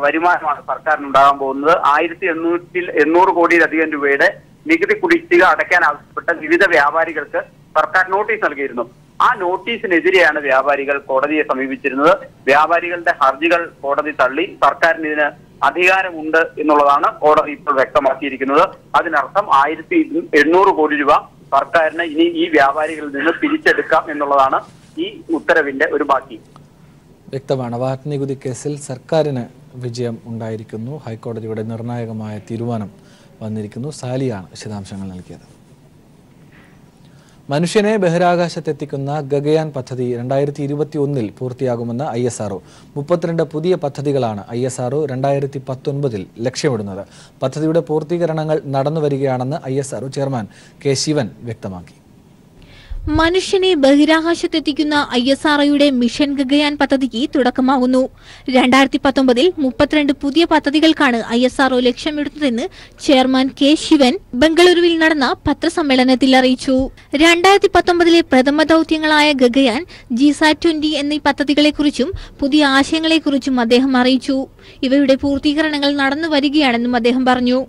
വരുമാനമാണ് സർക്കാരിന് ഉണ്ടാകാൻ പോകുന്നത്. 1800 കോടിയിലധികം രൂപയുടെ നികുതി കുടിശ്ശിക അടയ്ക്കാൻ ആവശ്യപ്പെട്ട വിവിധ വ്യാപാരികൾക്ക് സർക്കാർ നോട്ടീസ് നൽകിയിരുന്നു. ആ നോട്ടീസിനെതിരെയാണ് വ്യാപാരികൾ കോടതിയെ സമീപിച്ചിരുന്നത്. വ്യാപാരികളുടെ ഹർജികൾ കോടതി തള്ളി. സർക്കാരിന് ഇതിന് അധികാരമുണ്ട് എന്നുള്ളതാണ് കോടതി ഇപ്പോൾ വ്യക്തമാക്കിയിരിക്കുന്നത്. അതിനർത്ഥം 1800 കോടി രൂപ സർക്കാരിന് ഇനി ഈ വ്യാപാരികളിൽ നിന്ന് പിരിച്ചെടുക്കാം എന്നുള്ളതാണ് ഈ ഉത്തരവിന്റെ ഒരു ബാക്കി. വ്യക്തമാണ്. വാറ്റ് നികുതി കേസിൽ സർക്കാരിന് വിജയം ഉണ്ടായിരിക്കുന്നു. ഹൈക്കോടതിയുടെ നിർണായകമായ തീരുമാനം വന്നിരിക്കുന്നു. സാലിയാണ് വിശദാംശങ്ങൾ നൽകിയത്. മനുഷ്യനെ ബഹിരാകാശത്തെത്തിക്കുന്ന ഗഗയാൻ പദ്ധതി 2021 പൂർത്തിയാകുമെന്ന് ISRO. 32 പുതിയ പദ്ധതികളാണ് ISRO 2019 ലക്ഷ്യമിടുന്നത്. പദ്ധതിയുടെ പൂർത്തീകരണങ്ങൾ നടന്നുവരികയാണെന്ന് ISRO ചെയർമാൻ K. ശിവൻ വ്യക്തമാക്കി. മനുഷ്യനെ ബഹിരാകാശത്തെത്തിക്കുന്ന ISROയുടെ മിഷൻ ഗഗയാൻ പദ്ധതിക്ക് തുടക്കമാകുന്നു. 2019 32 പുതിയ പദ്ധതികൾക്കാണ് ISRO ലക്ഷ്യമിടുന്നതെന്ന് ചെയർമാൻ K. ശിവൻ ബംഗളൂരുവിൽ നടന്ന പത്രസമ്മേളനത്തിൽ അറിയിച്ചു. 2019 പ്രഥമ ദൌത്യങ്ങളായ ഗഗയാൻ, GSAT-20 എന്നീ പദ്ധതികളെക്കുറിച്ചും പുതിയ ആശയങ്ങളെക്കുറിച്ചും അദ്ദേഹം അറിയിച്ചു. ഇവയുടെ പൂർത്തീകരണങ്ങൾ നടന്നു വരികയാണെന്നും അദ്ദേഹം പറഞ്ഞു.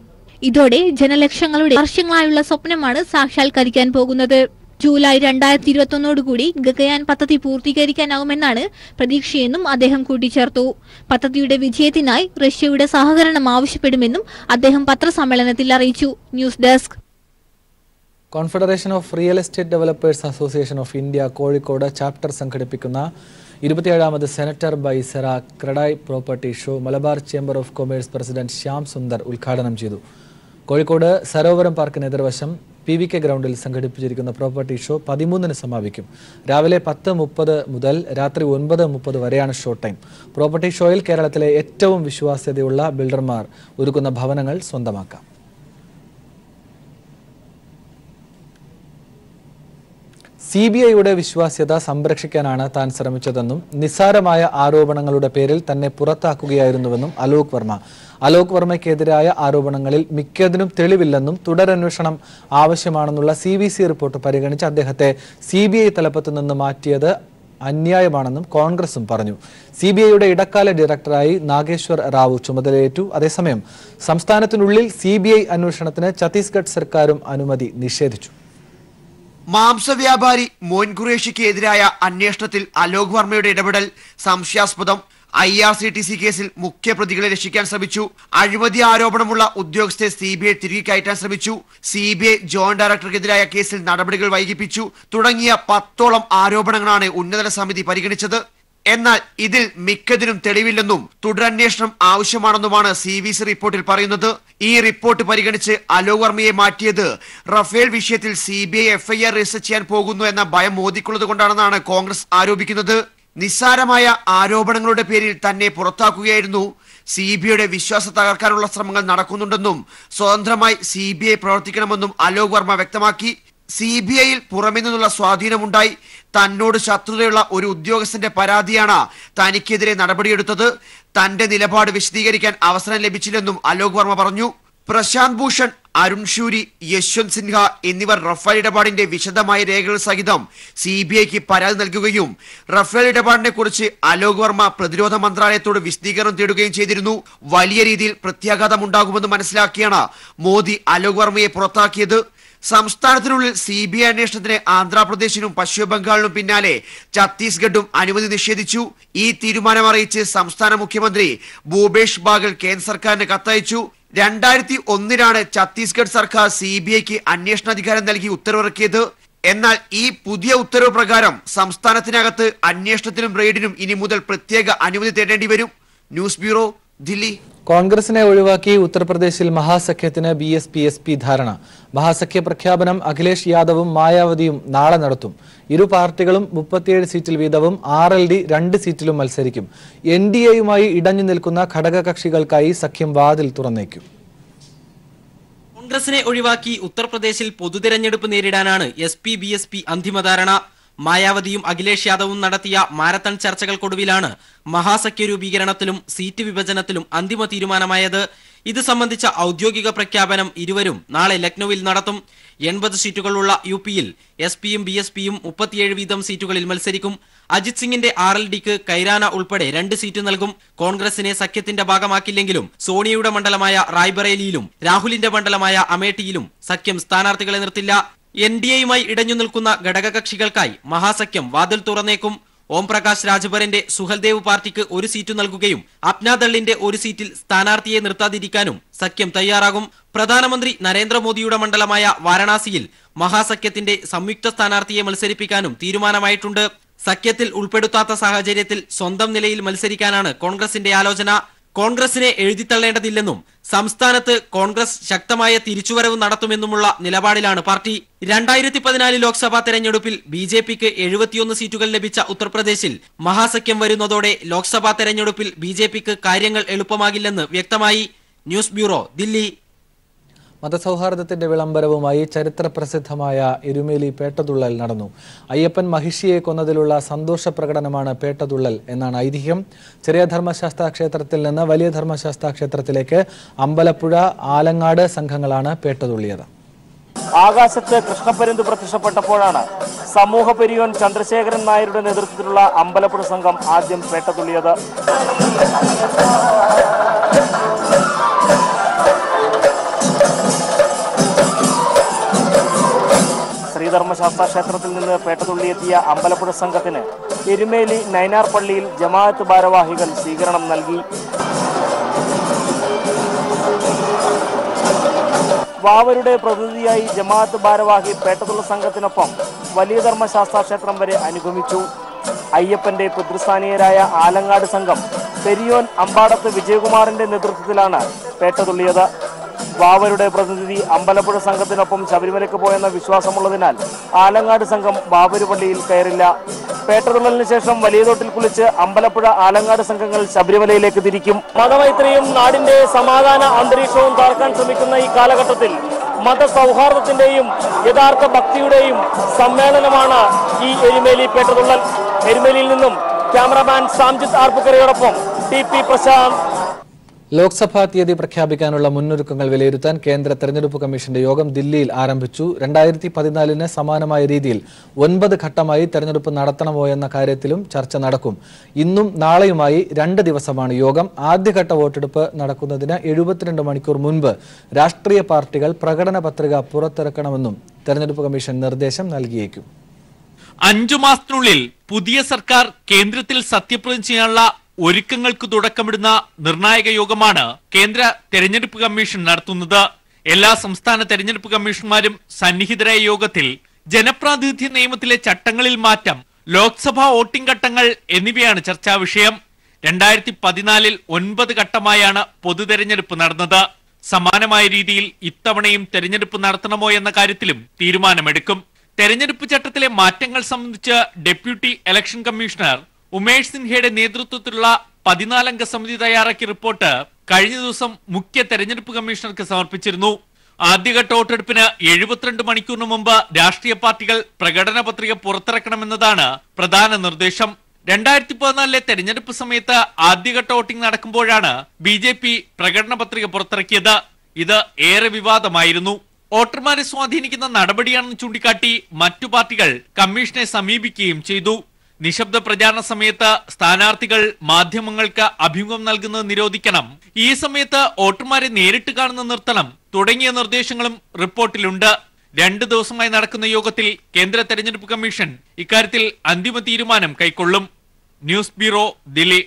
ഇതോടെ ജനലക്ഷങ്ങളുടെ വർഷങ്ങളായുള്ള സ്വപ്നമാണ് സാക്ഷാത്കരിക്കാൻ പോകുന്നത്. ജൂലൈ 2021 ഗഗയാൻ പദ്ധതി പൂർത്തീകരിക്കാനാവുമെന്നാണ് പ്രതീക്ഷയെന്നും അദ്ദേഹം കൂട്ടിച്ചേർത്തു. പദ്ധതിയുടെ വിജയത്തിനായി റഷ്യയുടെ സഹകരണം ആവശ്യപ്പെടുമെന്നും അദ്ദേഹം പത്രസമ്മേളനത്തിൽ അറിയിച്ചു. News desk. Confederation of real estate developers association of India Kozhikode chapter സംഘടിപ്പിക്കുന്ന 27ാമത് സെനറ്റർ ബൈ സെറ CREDAI property show Malabar chamber of commerce president Shyam Sundar ഉദ്ഘാടനം ചെയ്തു. കോഴിക്കോട് സരോവരം പാർക്കിന് എതിർവശം PVK ഗ്രൗണ്ടിൽ സംഘടിപ്പിച്ചിരിക്കുന്ന പ്രോപ്പർട്ടി ഷോ 13-ന് സമാപിക്കും. രാവിലെ 10:30 മുതൽ രാത്രി 9:30 വരെയാണ് ഷോ ടൈം. പ്രോപ്പർട്ടി ഷോയിൽ കേരളത്തിലെ ഏറ്റവും വിശ്വാസ്യതയുള്ള ബിൽഡർമാർ ഒരുക്കുന്ന ഭവനങ്ങൾ സ്വന്തമാക്കാം. CBIയുടെ വിശ്വാസ്യത സംരക്ഷിക്കാനാണ് താൻ ശ്രമിച്ചതെന്നും നിസ്സാരമായ ആരോപണങ്ങളുടെ പേരിൽ തന്നെ പുറത്താക്കുകയായിരുന്നുവെന്നും അലോക് വർമ്മയ്ക്കെതിരായ ആരോപണങ്ങളിൽ മിക്കതിനും തെളിവില്ലെന്നും തുടരന്വേഷണം ആവശ്യമാണെന്നുള്ള CVC റിപ്പോർട്ട് പരിഗണിച്ച് അദ്ദേഹത്തെ CBI തലപ്പത്തു നിന്ന് മാറ്റിയത് അന്യായമാണെന്നും കോൺഗ്രസും പറഞ്ഞു. CBIയുടെ ഇടക്കാല ഡയറക്ടറായി നാഗേശ്വർ റാവു ചുമതലയേറ്റു. അതേസമയം സംസ്ഥാനത്തിനുള്ളിൽ CBI അന്വേഷണത്തിന് ഛത്തീസ്ഗഡ് സർക്കാരും അനുമതി നിഷേധിച്ചു. മാംസവ്യാപാരി മോൻ ഖുറേഷിക്ക് എതിരായ അന്വേഷണത്തിൽ അലോക് വർമ്മയുടെ ഇടപെടൽ സംശയാസ്പദം. IRCTC കേസിൽ മുഖ്യപ്രതികളെ രക്ഷിക്കാൻ ശ്രമിച്ചു. അഴിമതി ആരോപണമുള്ള ഉദ്യോഗസ്ഥരെ CBI തിരികെ കയറ്റാൻ ശ്രമിച്ചു. CBI ജോയിന്റ് ഡയറക്ടർക്കെതിരായ കേസിൽ നടപടികൾ വൈകിപ്പിച്ചു. തുടങ്ങിയ 10ഓളം ആരോപണങ്ങളാണ് ഉന്നതതല സമിതി പരിഗണിച്ചത്. എന്നാൽ ഇതിൽ മിക്കതിനും തെളിവില്ലെന്നും തുടരന്വേഷണം ആവശ്യമാണെന്നുമാണ് CVC റിപ്പോർട്ടിൽ പറയുന്നത്. ഈ റിപ്പോർട്ട് പരിഗണിച്ച് അലോക് വർമ്മയെ മാറ്റിയത് റഫേൽ വിഷയത്തിൽ CBI FIR രജിസ്റ്റർ ചെയ്യാൻ പോകുന്നു എന്ന ഭയം മോദിക്കുള്ളത് കൊണ്ടാണെന്നാണ് കോൺഗ്രസ് ആരോപിക്കുന്നത്. നിസ്സാരമായ ആരോപണങ്ങളുടെ പേരിൽ തന്നെ പുറത്താക്കുകയായിരുന്നു. CBIയുടെ വിശ്വാസം തകർക്കാനുള്ള ശ്രമങ്ങൾ നടക്കുന്നുണ്ടെന്നും സ്വതന്ത്രമായി CBI പ്രവർത്തിക്കണമെന്നും അലോക് വർമ്മ വ്യക്തമാക്കി. CBIയിൽ പുറമെ നിന്നുള്ള സ്വാധീനമുണ്ടായി. തന്നോട് ശത്രുതയുള്ള ഒരു ഉദ്യോഗസ്ഥന്റെ പരാതിയാണ് തനിക്കെതിരെ നടപടിയെടുത്തത്. തന്റെ നിലപാട് വിശദീകരിക്കാൻ അവസരം ലഭിച്ചില്ലെന്നും അലോക് വർമ്മ പറഞ്ഞു. പ്രശാന്ത് ഭൂഷൺ, അരുൺ ഷൂരി, യശ്വന്ത് സിൻഹ എന്നിവർ റഫേൽ ഇടപാടിന്റെ വിശദമായ രേഖകൾ സഹിതം CBIക്ക് പരാതി നൽകുകയും റഫേൽ ഇടപാടിനെ കുറിച്ച് അലോക് വർമ്മ പ്രതിരോധ മന്ത്രാലയത്തോട് വിശദീകരണം തേടുകയും ചെയ്തിരുന്നു. വലിയ രീതിയിൽ പ്രത്യാഘാതമുണ്ടാകുമെന്ന് മനസ്സിലാക്കിയാണ് മോദി അലോക് വർമ്മയെ പുറത്താക്കിയത്. സംസ്ഥാനത്തിനുള്ളിൽ CBI അന്വേഷണത്തിന് ആന്ധ്രാപ്രദേശിനും പശ്ചിമ ബംഗാളിനും പിന്നാലെ ഛത്തീസ്ഗഡും അനുമതി നിഷേധിച്ചു. ഈ തീരുമാനം അറിയിച്ച് സംസ്ഥാന മുഖ്യമന്ത്രി ഭൂപേഷ് ബാഗൽ കേന്ദ്ര സർക്കാരിന് കത്തയച്ചു. 2001-ലാണ് ഛത്തീസ്ഗഡ് സർക്കാർ CBIക്ക് അന്വേഷണാധികാരം നൽകി ഉത്തരവിറക്കിയത്. എന്നാൽ ഈ പുതിയ ഉത്തരവ് പ്രകാരം സംസ്ഥാനത്തിനകത്ത് അന്വേഷണത്തിനും റെയ്ഡിനും ഇനി മുതൽ പ്രത്യേക അനുമതി തേടേണ്ടി വരും. News bureau, Delhi. കോൺഗ്രസിനെ ഒഴിവാക്കി ഉത്തർപ്രദേശിൽ മഹാസഖ്യത്തിന് BSP-SP ധാരണ. മഹാസഖ്യ പ്രഖ്യാപനം അഖിലേഷ് യാദവും മായാവതിയും നാളെ നടത്തും. ഇരു പാർട്ടികളും 37 സീറ്റിൽ വീതവും RLD 2 സീറ്റിലും മത്സരിക്കും. NDAയുമായി ഇടഞ്ഞു നിൽക്കുന്ന ഘടകകക്ഷികൾക്കായി സഖ്യം വാതിൽ തുറന്നേക്കും. കോൺഗ്രസിനെ ഒഴിവാക്കി ഉത്തർപ്രദേശിൽ പൊതുതെരഞ്ഞെടുപ്പ് നേരിടാനാണ് SP-BSP അന്തിമധാരണ. മായാവതിയും അഖിലേഷ് യാദവും നടത്തിയ മാരത്തൺ ചർച്ചകൾക്കൊടുവിലാണ് മഹാസഖ്യ രൂപീകരണത്തിലും സീറ്റ് വിഭജനത്തിലും അന്തിമ തീരുമാനമായത്. ഇത് സംബന്ധിച്ച ഔദ്യോഗിക പ്രഖ്യാപനം ഇരുവരും നാളെ ലക്നൌവിൽ നടത്തും. 80 സീറ്റുകളുള്ള UPയിൽ SP-യും BSP-യും 37 വീതം സീറ്റുകളിൽ മത്സരിക്കും. അജിത് സിംഗിന്റെ RLDക്ക് കൈരാന ഉൾപ്പെടെ 2 സീറ്റ് നൽകും. കോൺഗ്രസിനെ സഖ്യത്തിന്റെ ഭാഗമാക്കില്ലെങ്കിലും സോണിയയുടെ മണ്ഡലമായ റായ്ബറേലിയിലും രാഹുലിന്റെ മണ്ഡലമായ അമേഠിയിലും സഖ്യം സ്ഥാനാർത്ഥികളെ നിർത്തില്ല. NDAയുമായി ഇടഞ്ഞു നിൽക്കുന്ന ഘടകകക്ഷികൾക്കായി മഹാസഖ്യം വാതിൽ തുറന്നേക്കും. ഓം പ്രകാശ് രാജ്ഭറിന്റെ സുഹൽദേവ് പാർട്ടിക്ക് 1 സീറ്റ് നൽകുകയും അപ്നാദളിന്റെ 1 സീറ്റിൽ സ്ഥാനാർത്ഥിയെ നിർത്താതിരിക്കാനും സഖ്യം തയ്യാറാകും. പ്രധാനമന്ത്രി നരേന്ദ്രമോദിയുടെ മണ്ഡലമായ വാരണാസിയിൽ മഹാസഖ്യത്തിന്റെ സംയുക്ത സ്ഥാനാർത്ഥിയെ മത്സരിപ്പിക്കാനും തീരുമാനമായിട്ടുണ്ട്. സഖ്യത്തിൽ ഉൾപ്പെടുത്താത്ത സാഹചര്യത്തിൽ സ്വന്തം നിലയിൽ മത്സരിക്കാനാണ് കോൺഗ്രസിന്റെ ആലോചന. കോൺഗ്രസിനെ എഴുതിത്തള്ളേണ്ടതില്ലെന്നും സംസ്ഥാനത്ത് കോൺഗ്രസ് ശക്തമായ തിരിച്ചുവരവ് നടത്തുമെന്നുമുള്ള നിലപാടിലാണ് പാർട്ടി. 2014 ലോക്സഭാ തെരഞ്ഞെടുപ്പിൽ BJPക്ക് 71 സീറ്റുകൾ ലഭിച്ച ഉത്തർപ്രദേശിൽ മഹാസഖ്യം വരുന്നതോടെ ലോക്സഭാ തെരഞ്ഞെടുപ്പിൽ BJPക്ക് കാര്യങ്ങൾ എളുപ്പമാകില്ലെന്ന് വ്യക്തമായി. News bureau, Delhi. മതസൗഹാർദ്ദത്തിന്റെ വിളംബരവുമായി ചരിത്രപ്രസിദ്ധമായ എരുമേലി പേട്ടതുള്ളൽ നടന്നു. അയ്യപ്പൻ മഹിഷിയെ കൊന്നതിലുള്ള സന്തോഷ പ്രകടനമാണ് പേട്ടതുള്ളൽ എന്നാണ് ഐതിഹ്യം. ചെറിയ ധർമ്മശാസ്ത്ര ക്ഷേത്രത്തിൽ നിന്ന് വലിയ ധർമ്മശാസ്ത്ര ക്ഷേത്രത്തിലേക്ക് അമ്പലപ്പുഴ, ആലങ്ങാട് സംഘങ്ങളാണ് പേട്ടതുള്ളിയത്. ആകാശത്ത് കൃഷ്ണപ്പരുന്ത് പ്രത്യക്ഷപ്പെട്ടപ്പോഴാണ് സമൂഹ പെരിയോൻ ചന്ദ്രശേഖരൻ നായരുടെ നേതൃത്വത്തിലുള്ള അമ്പലപ്പുഴ സംഘം ആദ്യം പേട്ടതുള്ളിയത്. ശ്രീധർമ്മ ധർമ്മശാസ്ത്ര ക്ഷേത്രത്തിൽ നിന്ന് പേട്ടതുള്ളിയെത്തിയ അമ്പലപ്പുഴ സംഘത്തിന് എരുമേലി നൈനാർ പള്ളിയിൽ ജമാഅത്ത് ഭാരവാഹികൾ സ്വീകരണം നൽകി. വാവരുടെ പ്രതിനിധിയായി ജമാഅത്ത് ഭാരവാഹി പേട്ടതുള്ള സംഘത്തിനൊപ്പം വലിയ ധർമ്മശാസ്ത്ര ക്ഷേത്രം വരെ അനുഗമിച്ചു. അയ്യപ്പന്റെ പിതൃസ്ഥാനീയരായ ആലങ്ങാട് സംഘം പെരിയോൻ അമ്പാടത്ത് വിജയകുമാറിന്റെ നേതൃത്വത്തിലാണ് പേട്ടതുള്ളിയത്. വാവരുടെ പ്രതിനിധി അമ്പലപ്പുഴ സംഘത്തിനൊപ്പം ശബരിമലയ്ക്ക് പോയെന്ന വിശ്വാസമുള്ളതിനാൽ ആലങ്ങാട് സംഘം വാവര് പള്ളിയിൽ കയറില്ല. പേട്ടതുള്ളലിന് ശേഷം വലിയ തോട്ടിൽ കുളിച്ച് അമ്പലപ്പുഴ ആലങ്ങാട് സംഘങ്ങൾ ശബരിമലയിലേക്ക് തിരിക്കും. മതമൈത്രിയും നാടിന്റെ സമാധാന അന്തരീക്ഷവും തകർക്കാൻ ശ്രമിക്കുന്ന ഈ കാലഘട്ടത്തിൽ മതസൗഹാർദ്ദത്തിന്റെയും യഥാർത്ഥ ഭക്തിയുടെയും സമ്മേളനമാണ് ഈ എരുമേലി പേട്ടതുള്ളൽ. എരുമേലിയിൽ നിന്നും ക്യാമറാമാൻ സാംജിത് ആർപ്പുക്കരയോടൊപ്പം TP പ്രശാന്ത്. ലോക്സഭാ തീയതി പ്രഖ്യാപിക്കാനുള്ള മുന്നൊരുക്കങ്ങൾ വിലയിരുത്താൻ കേന്ദ്ര തെരഞ്ഞെടുപ്പ് കമ്മീഷന്റെ യോഗം ദില്ലിയിൽ ആരംഭിച്ചു. 2014 സമാനമായ രീതിയിൽ 9 ഘട്ടമായി തെരഞ്ഞെടുപ്പ് നടത്തണമോ എന്ന കാര്യത്തിലും ചർച്ച നടക്കും. ഇന്നും നാളെയുമായി 2 ദിവസമാണ് യോഗം. ആദ്യഘട്ട വോട്ടെടുപ്പ് നടക്കുന്നതിന് 72 മണിക്കൂർ മുൻപ് രാഷ്ട്രീയ പാർട്ടികൾ പ്രകടന പത്രിക പുറത്തിറക്കണമെന്നും തെരഞ്ഞെടുപ്പ് കമ്മീഷൻ നിർദ്ദേശം നൽകിയേക്കും. 5 മാസത്തിനുള്ളിൽ പുതിയ സർക്കാർ കേന്ദ്രത്തിൽ സത്യപ്രതിജ്ഞ ചെയ്യാനുള്ള ഒരുക്കങ്ങൾക്ക് തുടക്കമിടുന്ന നിർണായക യോഗമാണ് കേന്ദ്ര തെരഞ്ഞെടുപ്പ് കമ്മീഷൻ നടത്തുന്നത്. എല്ലാ സംസ്ഥാന തെരഞ്ഞെടുപ്പ് കമ്മീഷണർമാരും സന്നിഹിതരായ യോഗത്തിൽ ജനപ്രാതിനിധ്യ നിയമത്തിലെ ചട്ടങ്ങളിൽ മാറ്റം, ലോക്സഭാ വോട്ടിംഗ് ഘട്ടങ്ങൾ എന്നിവയാണ് ചർച്ചാ വിഷയം. 2014 9 ഘട്ടമായാണ് പൊതു തെരഞ്ഞെടുപ്പ് നടന്നത്. സമാനമായ രീതിയിൽ ഇത്തവണയും തെരഞ്ഞെടുപ്പ് നടത്തണമോ എന്ന കാര്യത്തിലും തീരുമാനമെടുക്കും. തെരഞ്ഞെടുപ്പ് ചട്ടത്തിലെ മാറ്റങ്ങൾ സംബന്ധിച്ച് ഡെപ്യൂട്ടി ഇലക്ഷൻ കമ്മീഷണർ ഉമേഷ് സിൻഹയുടെ നേതൃത്വത്തിലുള്ള 14 അംഗ സമിതി തയ്യാറാക്കിയ റിപ്പോർട്ട് കഴിഞ്ഞ ദിവസം മുഖ്യ തെരഞ്ഞെടുപ്പ് കമ്മീഷണർക്ക് സമർപ്പിച്ചിരുന്നു. ആദ്യഘട്ട വോട്ടെടുപ്പിന് 72 മണിക്കൂറിന് മുമ്പ് രാഷ്ട്രീയ പാർട്ടികൾ പ്രകടന പത്രിക പുറത്തിറക്കണമെന്നതാണ് പ്രധാന നിർദ്ദേശം. 2014 തെരഞ്ഞെടുപ്പ് സമയത്ത് ആദ്യഘട്ട വോട്ടിംഗ് നടക്കുമ്പോഴാണ് BJP പ്രകടന പത്രിക പുറത്തിറക്കിയത്. ഇത് ഏറെ വിവാദമായിരുന്നു. വോട്ടർമാരെ സ്വാധീനിക്കുന്ന നടപടിയാണെന്ന് ചൂണ്ടിക്കാട്ടി മറ്റു പാർട്ടികൾ കമ്മീഷനെ സമീപിക്കുകയും ചെയ്തു. നിശബ്ദ പ്രചാരണ സമയത്ത് സ്ഥാനാർത്ഥികൾ മാധ്യമങ്ങൾക്ക് അഭിമുഖം നൽകുന്നത് നിരോധിക്കണം, ഈ സമയത്ത് വോട്ടർമാരെ നേരിട്ട് കാണുന്ന നിർത്തണം തുടങ്ങിയ നിർദ്ദേശങ്ങളും റിപ്പോർട്ടിലുണ്ട്. 2 ദിവസമായി നടക്കുന്ന യോഗത്തിൽ കേന്ദ്ര തെരഞ്ഞെടുപ്പ് കമ്മീഷൻ ഇക്കാര്യത്തിൽ അന്തിമ തീരുമാനം കൈക്കൊള്ളും. News bureau, Delhi.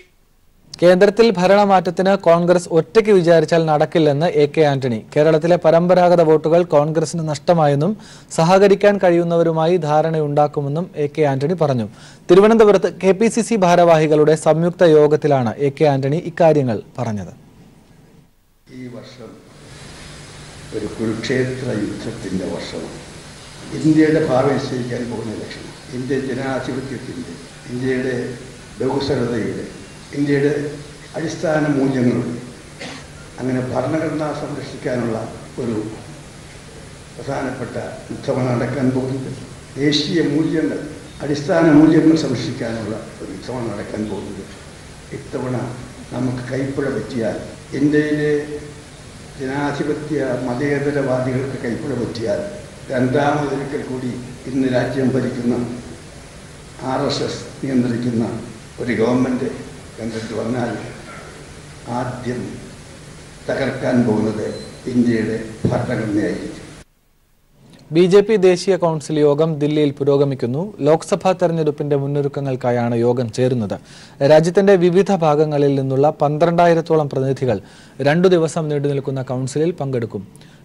കേന്ദ്രത്തിൽ ഭരണമാറ്റത്തിന് കോൺഗ്രസ് ഒറ്റയ്ക്ക് വിചാരിച്ചാൽ നടക്കില്ലെന്ന് AK ആന്റണി. കേരളത്തിലെ പരമ്പരാഗത വോട്ടുകൾ കോൺഗ്രസിന് നഷ്ടമായെന്നും സഹകരിക്കാൻ കഴിയുന്നവരുമായി ധാരണയുണ്ടാക്കുമെന്നും AK ആന്റണി പറഞ്ഞു. തിരുവനന്തപുരത്ത് KPCC ഭാരവാഹികളുടെ സംയുക്ത യോഗത്തിലാണ് AK ആന്റണി ഇക്കാര്യങ്ങൾ പറഞ്ഞത്. ഈ വർഷം ഒരു കുരുക്ഷേത്ര യുദ്ധത്തിന്റെ വർഷമാണ്. ഇന്ത്യയുടെ ഭാവി നിശ്ചയിക്കാൻ പോകുന്ന ഇലക്ഷൻ, ഇന്ത്യൻ ജനാധിപത്യത്തിൻ്റെ, ഇന്ത്യയുടെ ബഹുസ്വരതയുടെ, ഇന്ത്യയുടെ അടിസ്ഥാന മൂല്യങ്ങളുടെ, അങ്ങനെ ഭരണഘടന സംരക്ഷിക്കാനുള്ള ഒരു പ്രധാനപ്പെട്ട യുദ്ധമാണ് നടക്കാൻ പോകുന്നത്. ദേശീയ മൂല്യങ്ങൾ, അടിസ്ഥാന മൂല്യങ്ങൾ സംരക്ഷിക്കാനുള്ള ഒരു യുദ്ധമാണ് നടക്കാൻ പോകുന്നത്. ഇത്തവണ നമുക്ക് കൈപ്പിഴ പറ്റിയാൽ, ഇന്ത്യയിലെ ജനാധിപത്യ മതേതരവാദികൾക്ക് കൈപ്പിഴ പറ്റിയാൽ, രണ്ടാമതൊരിക്കൽ കൂടി ഇന്ന് രാജ്യം ഭരിക്കുന്ന RSS നിയന്ത്രിക്കുന്ന ഒരു ഗവൺമെൻറ് കണ്ടിട്ട് വന്നാൽ ആദ്യം തകർക്കാൻ പോകുന്നത് ഇന്ത്യയുടെ ഭരണഘടനയായിരിക്കും. BJP ദേശീയ കൗൺസിൽ യോഗം ദില്ലിയിൽ പുരോഗമിക്കുന്നു. ലോക്സഭാ തെരഞ്ഞെടുപ്പിന്റെ മുന്നൊരുക്കങ്ങൾക്കായാണ് യോഗം ചേരുന്നത്. രാജ്യത്തിന്റെ വിവിധ ഭാഗങ്ങളിൽ നിന്നുള്ള 12,000-ഓളം പ്രതിനിധികൾ 2 ദിവസം നീണ്ടുനിൽക്കുന്ന കൗൺസിലിൽ പങ്കെടുക്കും.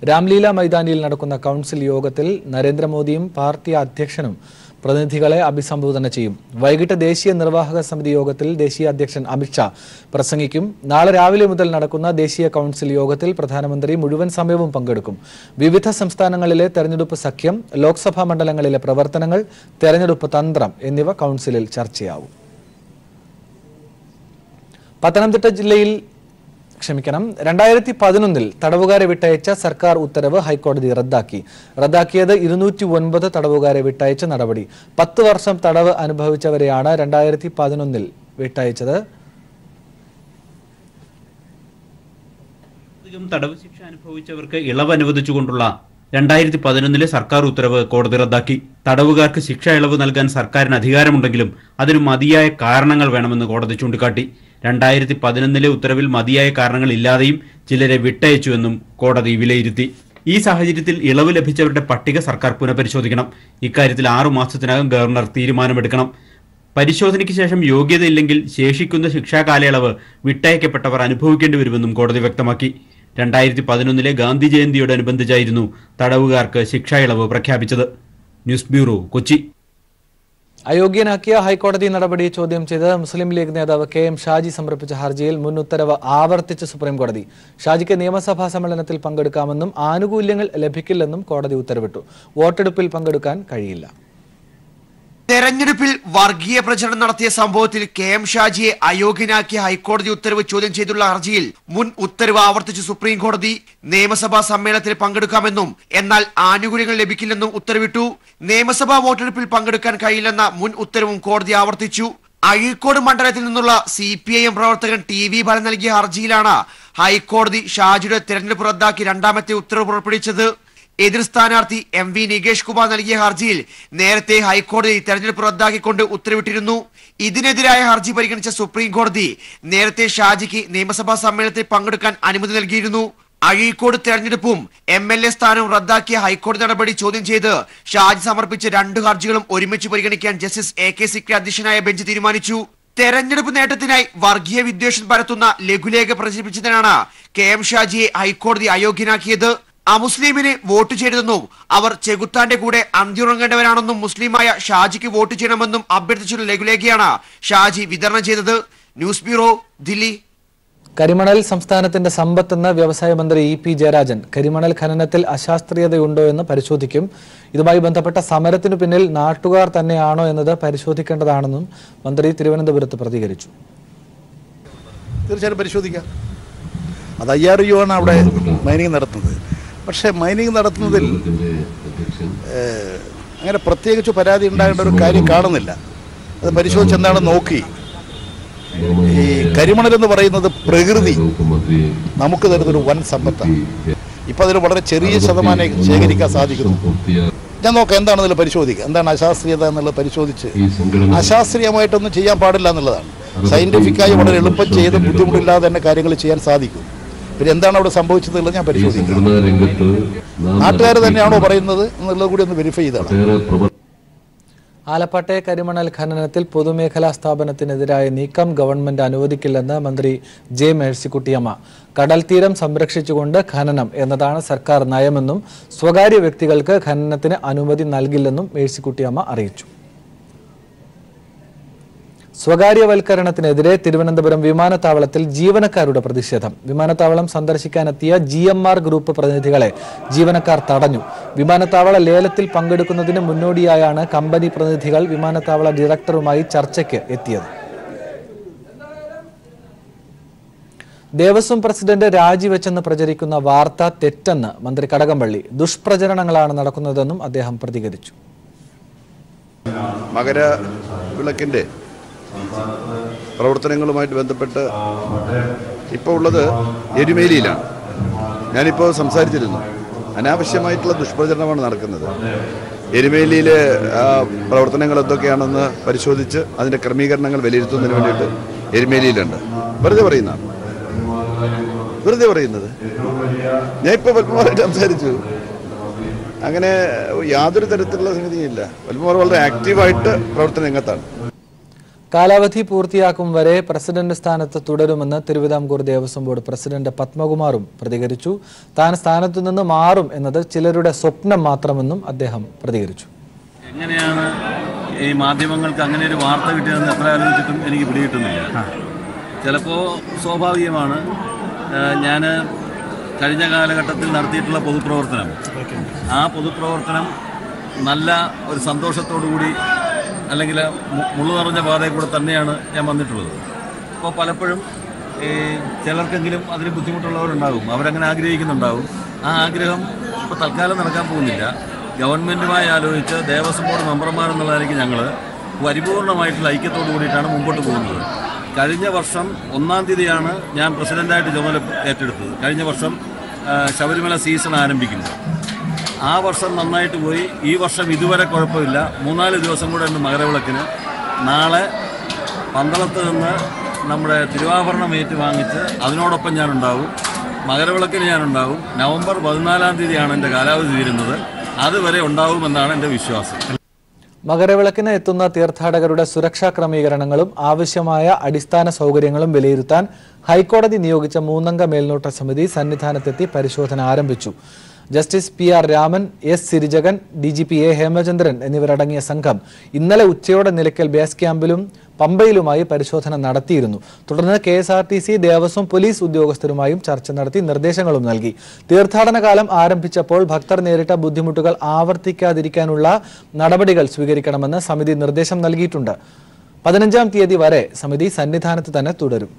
രാംലീല മൈതാനിയിൽ നടക്കുന്ന കൗൺസിൽ യോഗത്തിൽ നരേന്ദ്രമോദിയും പാർട്ടി അധ്യക്ഷനും പ്രതിനിധികളെ അഭിസംബോധന ചെയ്യും. വൈകിട്ട് ദേശീയ നിർവാഹക സമിതി യോഗത്തിൽ ദേശീയ അധ്യക്ഷൻ അമിത്ഷാ പ്രസംഗിക്കും. നാളെ രാവിലെ മുതൽ നടക്കുന്ന ദേശീയ കൗൺസിൽ യോഗത്തിൽ പ്രധാനമന്ത്രി മുഴുവൻ സമയവും പങ്കെടുക്കും. വിവിധ സംസ്ഥാനങ്ങളിലെ തെരഞ്ഞെടുപ്പ് സഖ്യം, ലോക്സഭാ മണ്ഡലങ്ങളിലെ പ്രവർത്തനങ്ങൾ, തെരഞ്ഞെടുപ്പ് തന്ത്രം എന്നിവ കൗൺസിലിൽ ചർച്ചയാവും. പത്തനംതിട്ട ജില്ലയിൽ 2011 തടവുകാരെ വിട്ടയച്ച സർക്കാർ ഉത്തരവ് ഹൈക്കോടതി റദ്ദാക്കിയത് 209 തടവുകാരെ വിട്ടയച്ച നടപടി. 10 വർഷം തടവ് അനുഭവിച്ചവരെയാണ് 2011 വിട്ടയച്ചത്. തടവ് ശിക്ഷ അനുഭവിച്ചവർക്ക് ഇളവ് അനുവദിച്ചുകൊണ്ടുള്ള 2011 സർക്കാർ ഉത്തരവ് കോടതി റദ്ദാക്കി. തടവുകാർക്ക് ശിക്ഷ ഇളവ് നൽകാൻ സർക്കാരിന് അധികാരമുണ്ടെങ്കിലും അതിന് മതിയായ കാരണങ്ങൾ വേണമെന്ന് കോടതി ചൂണ്ടിക്കാട്ടി. 2011 ഉത്തരവിൽ മതിയായ കാരണങ്ങൾ ഇല്ലാതെയും ചിലരെ വിട്ടയച്ചുവെന്നും കോടതി വിലയിരുത്തി. ഈ സാഹചര്യത്തിൽ ഇളവ് ലഭിച്ചവരുടെ പട്ടിക സർക്കാർ പുനഃപരിശോധിക്കണം. ഇക്കാര്യത്തിൽ 6 മാസത്തിനകം ഗവർണർ തീരുമാനമെടുക്കണം. പരിശോധനയ്ക്ക് ശേഷം യോഗ്യതയില്ലെങ്കിൽ ശേഷിക്കുന്ന ശിക്ഷാ കാലയളവ് വിട്ടയക്കപ്പെട്ടവർ അനുഭവിക്കേണ്ടി വരുമെന്നും കോടതി വ്യക്തമാക്കി. 2011 ഗാന്ധി ജയന്തിയോടനുബന്ധിച്ചായിരുന്നു തടവുകാർക്ക് ശിക്ഷാ ഇളവ് പ്രഖ്യാപിച്ചത്. News bureau, Kochi. അയോഗ്യനാക്കിയ ഹൈക്കോടതി നടപടി ചോദ്യം ചെയ്ത് മുസ്ലിം ലീഗ് നേതാവ് KM ഷാജി സമർപ്പിച്ച ഹർജിയിൽ മുൻ ഉത്തരവ് ആവർത്തിച്ച് സുപ്രീംകോടതി. ഷാജിക്ക് നിയമസഭാ സമ്മേളനത്തിൽ പങ്കെടുക്കാമെന്നും ആനുകൂല്യങ്ങൾ ലഭിക്കില്ലെന്നും കോടതി ഉത്തരവിട്ടു. വോട്ടെടുപ്പിൽ പങ്കെടുക്കാൻ കഴിയില്ല. തെരഞ്ഞെടുപ്പിൽ വർഗീയ പ്രചരണം നടത്തിയ സംഭവത്തിൽ KM ഷാജിയെ അയോഗ്യനാക്കിയ ഹൈക്കോടതി ഉത്തരവ് ചോദ്യം ചെയ്തുള്ള ഹർജിയിൽ മുൻ ഉത്തരവ് ആവർത്തിച്ച് സുപ്രീം കോടതി. നിയമസഭാ സമ്മേളനത്തിൽ പങ്കെടുക്കാമെന്നും എന്നാൽ ആനുകൂല്യങ്ങൾ ലഭിക്കില്ലെന്നും ഉത്തരവിട്ടു. നിയമസഭാ വോട്ടെടുപ്പിൽ പങ്കെടുക്കാൻ കഴിയില്ലെന്ന മുൻ ഉത്തരവും കോടതി ആവർത്തിച്ചു. അഴീക്കോട് മണ്ഡലത്തിൽ നിന്നുള്ള CPIM പ്രവർത്തകൻ TV ബാലൻ നൽകിയ ഹർജിയിലാണ് ഹൈക്കോടതി ഷാജിയുടെ തെരഞ്ഞെടുപ്പ് റദ്ദാക്കി രണ്ടാമത്തെ ഉത്തരവ് പുറപ്പെടുവിച്ചത്. എതിർ സ്ഥാനാർത്ഥി MV നികേഷ് കുമാർ നൽകിയ ഹർജിയിൽ നേരത്തെ ഹൈക്കോടതി തെരഞ്ഞെടുപ്പ് റദ്ദാക്കിക്കൊണ്ട് ഉത്തരവിട്ടിരുന്നു. ഇതിനെതിരായ ഹർജി പരിഗണിച്ച സുപ്രീം കോടതി നേരത്തെ ഷാജിക്ക് നിയമസഭാ സമ്മേളനത്തിൽ പങ്കെടുക്കാൻ അനുമതി നൽകിയിരുന്നു. അഴീക്കോട് തെരഞ്ഞെടുപ്പും MLA സ്ഥാനവും റദ്ദാക്കിയ ഹൈക്കോടതി നടപടി ചോദ്യം ചെയ്ത് ഷാജി സമർപ്പിച്ച 2 ഹർജികളും ഒരുമിച്ച് പരിഗണിക്കാൻ ജസ്റ്റിസ് AK സിക്രി അധ്യക്ഷനായ ബെഞ്ച് തീരുമാനിച്ചു. തെരഞ്ഞെടുപ്പ് നേട്ടത്തിനായി വർഗീയ വിദ്വേഷം പരത്തുന്ന ലഘുലേഖ പ്രചരിപ്പിച്ചതിനാണ് KM ഷാജിയെ ഹൈക്കോടതി അയോഗ്യനാക്കിയത്. അമുസ്ലിമിന് വോട്ട് ചെയ്തതെന്നും അവർ ചെകുത്താന്റെ കൂടെ അന്തിയുറങ്ങേണ്ടവരാണെന്നും മുസ്ലിമായ ഷാജിക്ക് വോട്ട് ചെയ്യണമെന്നും അഭ്യർത്ഥിച്ചുള്ള ലഘുലേഖയാണ് ഷാജി വിതരണം ചെയ്തത്. News bureau, Delhi. കരിമണൽ സംസ്ഥാനത്തിന്റെ സമ്പത്തെന്ന് വ്യവസായ മന്ത്രി EP ജയരാജൻ. കരിമണൽ ഖനനത്തിൽ അശാസ്ത്രീയതയുണ്ടോ എന്ന് പരിശോധിക്കും. ഇതുമായി ബന്ധപ്പെട്ട സമരത്തിനു പിന്നിൽ നാട്ടുകാർ തന്നെയാണോ എന്നത് പരിശോധിക്കേണ്ടതാണെന്നും മന്ത്രി തിരുവനന്തപുരത്ത് പ്രതികരിച്ചു. തീർച്ചയായും പരിശോധിക്കാം. അത് IRU ആണ് അവിടെ മൈനിങ് നടത്തുന്നത്. പക്ഷേ മൈനിങ് നടത്തുന്നതിൽ അങ്ങനെ പ്രത്യേകിച്ച് പരാതി ഉണ്ടാകേണ്ട ഒരു കാര്യം കാണുന്നില്ല. അത് പരിശോധിച്ച് എന്താണെന്ന് നോക്കി. ഈ കരിമണലെന്ന് പറയുന്നത് പ്രകൃതി നമുക്ക് തരുന്നൊരു വൻ സമ്പത്താണ്. ഇപ്പം അതിന് വളരെ ചെറിയ ശതമാനം ശേഖരിക്കാൻ സാധിക്കുന്നു. ഞാൻ നോക്കാം എന്താണെന്നുള്ളത് പരിശോധിക്കുക. എന്താണ് അശാസ്ത്രീയത എന്നുള്ളത് പരിശോധിച്ച് അശാസ്ത്രീയമായിട്ടൊന്നും ചെയ്യാൻ പാടില്ല എന്നുള്ളതാണ്. സയൻറ്റിഫിക്കായി വളരെ എളുപ്പം ചെയ്ത് ബുദ്ധിമുട്ടില്ലാതെ തന്നെ കാര്യങ്ങൾ ചെയ്യാൻ സാധിക്കും. പിന്നെ എന്താണ് അവിടെ സംഭവിച്ചതെന്നുള്ളത് ഞാൻ പരിശോധിക്കും. നാട്ടുകാർ തന്നെയാണോ പറയുന്നത് എന്നുള്ളത് കൂടി ഒന്ന് വെരിഫൈ ചെയ്താണ്. ആലപ്പാട്ടെ കരിമണൽ ഖനനത്തിൽ പൊതുമേഖലാ സ്ഥാപനത്തിനെതിരായ നീക്കം ഗവൺമെന്റ് അനുവദിക്കില്ലെന്ന് മന്ത്രി J മേഴ്സിക്കുട്ടിയമ്മ. കടൽ തീരം സംരക്ഷിച്ചുകൊണ്ട് ഖനനം എന്നതാണ് സർക്കാർ നയമെന്നും സ്വകാര്യ വ്യക്തികൾക്ക് ഖനനത്തിന് അനുമതി നൽകില്ലെന്നും മേഴ്സിക്കുട്ടിയമ്മ അറിയിച്ചു. സ്വകാര്യവൽക്കരണത്തിനെതിരെ തിരുവനന്തപുരം വിമാനത്താവളത്തിൽ ജീവനക്കാരുടെ പ്രതിഷേധം. വിമാനത്താവളം സന്ദർശിക്കാനെത്തിയ GMR ഗ്രൂപ്പ് പ്രതിനിധികളെ ജീവനക്കാർ തടഞ്ഞു. വിമാനത്താവള ലേലത്തിൽ പങ്കെടുക്കുന്നതിന് മുന്നോടിയായാണ് കമ്പനി പ്രതിനിധികൾ വിമാനത്താവള ഡയറക്ടറുമായി ചർച്ചയ്ക്ക് എത്തിയത്. ദേവസ്വം പ്രസിഡന്റ് രാജിവെച്ചെന്ന് പ്രചരിക്കുന്ന വാർത്ത തെറ്റെന്ന് മന്ത്രി കടകംപള്ളി. ദുഷ്പ്രചരണങ്ങളാണ് നടക്കുന്നതെന്നും അദ്ദേഹം പ്രതികരിച്ചു. മകരവിളക്കിന്റെ പ്രവർത്തനങ്ങളുമായിട്ട് ബന്ധപ്പെട്ട് ഇപ്പോൾ ഉള്ളത് എരുമേലിയിലാണ്. ഞാനിപ്പോൾ സംസാരിച്ചിരുന്നു. അനാവശ്യമായിട്ടുള്ള ദുഷ്പ്രചരണമാണ് നടക്കുന്നത്. എരുമേലിയിലെ പ്രവർത്തനങ്ങൾ എന്തൊക്കെയാണെന്ന് പരിശോധിച്ച് അതിൻ്റെ ക്രമീകരണങ്ങൾ വിലയിരുത്തുന്നതിന് വേണ്ടിയിട്ട് എരുമേലിയിലുണ്ട്. വെറുതെ പറയുന്നത്. ഞാൻ ഇപ്പോൾ പത്മകുമാറായിട്ട് സംസാരിച്ചു. അങ്ങനെ യാതൊരു തരത്തിലുള്ള സംഗതിയില്ല. പത്മകുമാർ വളരെ ആക്റ്റീവായിട്ട് പ്രവർത്തന രംഗത്താണ്. കാലാവധി പൂർത്തിയാക്കും വരെ പ്രസിഡന്റ് സ്ഥാനത്ത് തുടരുമെന്ന് തിരുവിതാംകൂർ ദേവസ്വം ബോർഡ് പ്രസിഡന്റ് പത്മകുമാറും പ്രതികരിച്ചു. താൻ സ്ഥാനത്തു നിന്ന് മാറും എന്നത് ചിലരുടെ സ്വപ്നം മാത്രമെന്നും അദ്ദേഹം പ്രതികരിച്ചു. എങ്ങനെയാണ് ഈ മാധ്യമങ്ങൾക്ക് അങ്ങനെ ഒരു വാർത്ത കിട്ടിയതെന്ന് എത്ര ആലോചിച്ചിട്ടും എനിക്ക് പിടികിട്ടുന്നില്ല. ചിലപ്പോൾ സ്വാഭാവികമാണ്. ഞാൻ കഴിഞ്ഞ കാലഘട്ടത്തിൽ നടത്തിയിട്ടുള്ള പൊതുപ്രവർത്തനം, ആ പൊതുപ്രവർത്തനം നല്ല ഒരു സന്തോഷത്തോടു കൂടി അല്ലെങ്കിൽ മുള്ളു നിറഞ്ഞ പാതയിൽ കൂടെ തന്നെയാണ് ഞാൻ വന്നിട്ടുള്ളത്. അപ്പോൾ പലപ്പോഴും ചിലർക്കെങ്കിലും അതിന് ബുദ്ധിമുട്ടുള്ളവരുണ്ടാകും. അവരങ്ങനെ ആഗ്രഹിക്കുന്നുണ്ടാകും. ആ ആഗ്രഹം ഇപ്പോൾ തൽക്കാലം നടക്കാൻ പോകുന്നില്ല. ഗവൺമെൻറ്റുമായി ആലോചിച്ച് ദേവസ്വം ബോർഡ് മെമ്പർമാരെന്നുള്ള നിലയ്ക്ക് ഞങ്ങൾ പരിപൂർണമായിട്ടുള്ള ഐക്യത്തോടു കൂടിയിട്ടാണ് മുമ്പോട്ട് പോകുന്നത്. കഴിഞ്ഞ വർഷം 1-ാം തീയതിയാണ് ഞാൻ പ്രസിഡൻ്റായിട്ട് ചുമതല ഏറ്റെടുത്തത്. കഴിഞ്ഞ വർഷം ശബരിമല സീസൺ ആരംഭിക്കുന്നത്. ആ വർഷം നന്നായിട്ട് പോയി. ഈ വർഷം ഇതുവരെ കുഴപ്പമില്ല. 3-4 ദിവസം കൂടെ ഉണ്ട് മകരവിളക്കിന്. നാളെ പന്തളത്ത് നിന്ന് നമ്മുടെ തിരുവാഭരണം ഏറ്റുവാങ്ങിച്ച് അതിനോടൊപ്പം ഞാനുണ്ടാവും. മകരവിളക്കിന് ഞാൻ ഉണ്ടാവും. നവംബർ 14-ാം തീയതിയാണ് എൻ്റെ കാലാവധി തീരുന്നത്. അതുവരെ ഉണ്ടാവുമെന്നാണ് എൻ്റെ വിശ്വാസം. മകരവിളക്കിന് എത്തുന്ന തീർത്ഥാടകരുടെ സുരക്ഷാ ക്രമീകരണങ്ങളും ആവശ്യമായ അടിസ്ഥാന സൗകര്യങ്ങളും വിലയിരുത്താൻ ഹൈക്കോടതി നിയോഗിച്ച 3-അംഗ മേൽനോട്ട സമിതി സന്നിധാനത്തെത്തി പരിശോധന ആരംഭിച്ചു. Justice PR Raman, S Sirijagan, DGP A Hemachandran എന്നിവരടങ്ങിയ സംഘം ഇന്നലെ ഉച്ചയോടെ നിലയ്ക്കൽ ബേസ് ക്യാമ്പിലും പമ്പയിലുമായി പരിശോധന നടത്തിയിരുന്നു. തുടർന്ന് KSRTC, ദേവസ്വം, പോലീസ് ഉദ്യോഗസ്ഥരുമായും ചർച്ച നടത്തി നിർദ്ദേശങ്ങളും നൽകി. തീർത്ഥാടന കാലം ആരംഭിച്ചപ്പോൾ ഭക്തർ നേരിട്ട ബുദ്ധിമുട്ടുകൾ ആവർത്തിക്കാതിരിക്കാനുള്ള നടപടികൾ സ്വീകരിക്കണമെന്ന് സമിതി നിർദ്ദേശം നൽകിയിട്ടുണ്ട്. 15-ാം തീയതി വരെ സമിതി സന്നിധാനത്ത് തന്നെ തുടരും.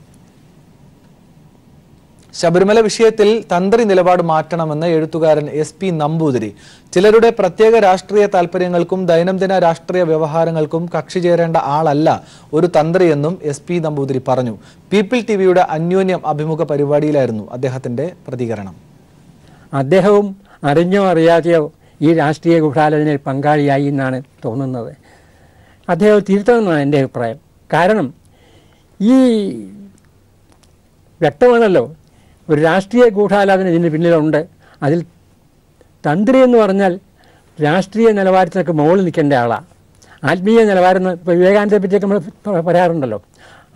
ശബരിമല വിഷയത്തിൽ തന്ത്രി നിലപാട് മാറ്റണമെന്ന് എഴുത്തുകാരൻ SP നമ്പൂതിരി. ചിലരുടെ പ്രത്യേക രാഷ്ട്രീയ താൽപര്യങ്ങൾക്കും ദൈനംദിന രാഷ്ട്രീയ വ്യവഹാരങ്ങൾക്കും കക്ഷി ചേരേണ്ട ആളല്ല ഒരു തന്ത്രിയെന്നും SP നമ്പൂതിരി പറഞ്ഞു. പീപ്പിൾ TVയുടെ അന്യോന്യം അഭിമുഖ പരിപാടിയിലായിരുന്നു അദ്ദേഹത്തിന്റെ പ്രതികരണം. അദ്ദേഹവും അറിഞ്ഞോ അറിയാതെയോ ഈ രാഷ്ട്രീയ ഗൂഢാലോചനയിൽ പങ്കാളിയായി എന്നാണ് തോന്നുന്നത്. അദ്ദേഹം തിരുത്തണമെന്നാണ് എൻ്റെ അഭിപ്രായം. കാരണം ഈ വ്യക്തമാണല്ലോ, ഒരു രാഷ്ട്രീയ ഗൂഢാലോചന ഇതിന് പിന്നിലുണ്ട്. അതിൽ തന്ത്രി എന്ന് പറഞ്ഞാൽ രാഷ്ട്രീയ നിലവാരത്തിനൊക്കെ മുകളിൽ നിൽക്കേണ്ട ആളാണ്. ആത്മീയ നിലവാരം, ഇപ്പോൾ വിവേകാനന്ദനെ പറ്റിയൊക്കെ നമ്മൾ പറയാറുണ്ടല്ലോ,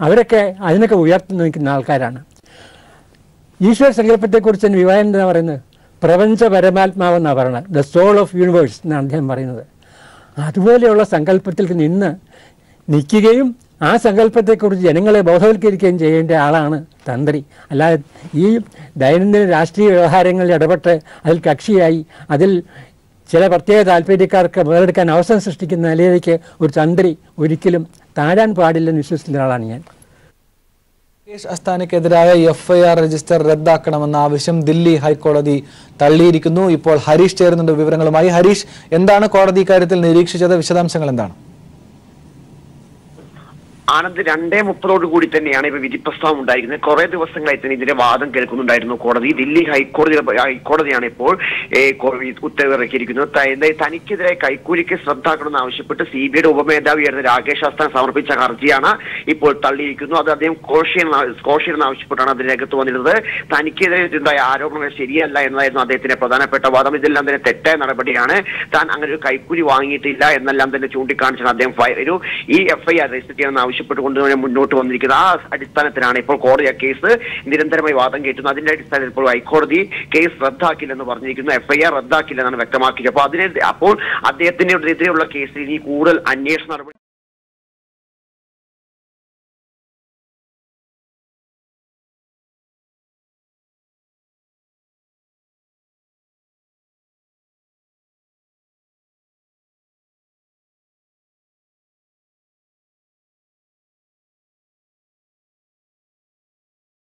അവരൊക്കെ അതിനൊക്കെ ഉയർത്തി നിൽക്കുന്ന ആൾക്കാരാണ്. ഈശ്വര സങ്കല്പത്തെക്കുറിച്ച് തന്നെ വിവേകാനന്ദൻ എന്നാണ് പറയുന്നത്, പ്രപഞ്ച പരമാത്മാവെന്നാണ് പറയുന്നത്, ദ സോൾ ഓഫ് യൂണിവേഴ്സ് എന്നാണ് അദ്ദേഹം പറയുന്നത്. അതുപോലെയുള്ള സങ്കല്പത്തിൽ നിന്ന് നിൽക്കുകയും ആ സങ്കല്പത്തെക്കുറിച്ച് ജനങ്ങളെ ബോധവൽക്കരിക്കുകയും ചെയ്യേണ്ട ആളാണ് തന്ത്രി. അല്ലാതെ ഈ ദൈനംദിന രാഷ്ട്രീയ വ്യവഹാരങ്ങളിൽ ഇടപെട്ട് അതിൽ കക്ഷിയായി അതിൽ ചില പ്രത്യേക താല്പര്യക്കാർക്ക് മുതലെടുക്കാൻ അവസരം സൃഷ്ടിക്കുന്ന നിലയിലേക്ക് ഒരു തന്ത്രി ഒരിക്കലും താഴാൻ പാടില്ലെന്ന് വിശ്വസിക്കുന്ന ആളാണ് ഞാൻ. രാകേഷ് അസ്താനയ്ക്കെതിരായ FIR രജിസ്റ്റർ റദ്ദാക്കണമെന്ന ആവശ്യം ദില്ലി ഹൈക്കോടതി തള്ളിയിരിക്കുന്നു. ഇപ്പോൾ ഹരീഷ് ചേരുന്നുണ്ട് വിവരങ്ങളുമായി. ഹരീഷ്, എന്താണ് കോടതി ഇക്കാര്യത്തിൽ നിരീക്ഷിച്ചത്? വിശദാംശങ്ങൾ എന്താണ്? ആനന്ദ് 2:30 കൂടി തന്നെയാണ് ഇവ വിധി പ്രസ്താവം ഉണ്ടായിരിക്കുന്നത്. കുറെ ദിവസങ്ങളായി തന്നെ ഇതിന്റെ വാദം കേൾക്കുന്നുണ്ടായിരുന്നു കോടതി. ദില്ലി ഹൈക്കോടതിയാണ് ഇപ്പോൾ ഉത്തരവ് ഇറക്കിയിരിക്കുന്നത്. തനിക്കെതിരെ കൈക്കൂലി കേസ് റദ്ദാക്കണമെന്ന് ആവശ്യപ്പെട്ട് CBIയുടെ ഉപമേധാവിയായിരുന്ന രാകേഷ് അസ്താന സമർപ്പിച്ച ഹർജിയാണ് ഇപ്പോൾ തള്ളിയിരിക്കുന്നു. അത് അദ്ദേഹം കോഷ്യൻ ആവശ്യപ്പെട്ടാണ് അതിന് രംഗത്ത് വന്നിരുന്നത്. തനിക്കെതിരെ ഉണ്ടായ ആരോപണങ്ങൾ ശരിയല്ല എന്നതായിരുന്നു അദ്ദേഹത്തിന്റെ പ്രധാനപ്പെട്ട വാദം. ഇതെല്ലാം തന്നെ തെറ്റായ നടപടിയാണ്, താൻ അങ്ങനെ ഒരു കൈക്കൂലി വാങ്ങിയിട്ടില്ല എന്നെല്ലാം തന്നെ ചൂണ്ടിക്കാണിച്ചാണ് അദ്ദേഹം ഈ FIR രജിസ്റ്റർ ചെയ്യണമെന്ന് ആവശ്യപ്പെട്ടുകൊണ്ട് തന്നെ മുന്നോട്ട് വന്നിരിക്കുന്നത്. ആ അടിസ്ഥാനത്തിലാണ് ഇപ്പോൾ കോടതി ആ കേസ് നിരന്തരമായി വാദം കേട്ടുന്നത്. അതിന്റെ അടിസ്ഥാനത്തിൽ ഇപ്പോൾ ഹൈക്കോടതി കേസ് റദ്ദാക്കില്ലെന്ന് പറഞ്ഞിരിക്കുന്നു, FIR റദ്ദാക്കില്ലെന്നാണ് വ്യക്തമാക്കിയത്. അപ്പോൾ അദ്ദേഹത്തിനെതിരെയുള്ള കേസിൽ ഇനി കൂടുതൽ അന്വേഷണ നടപടി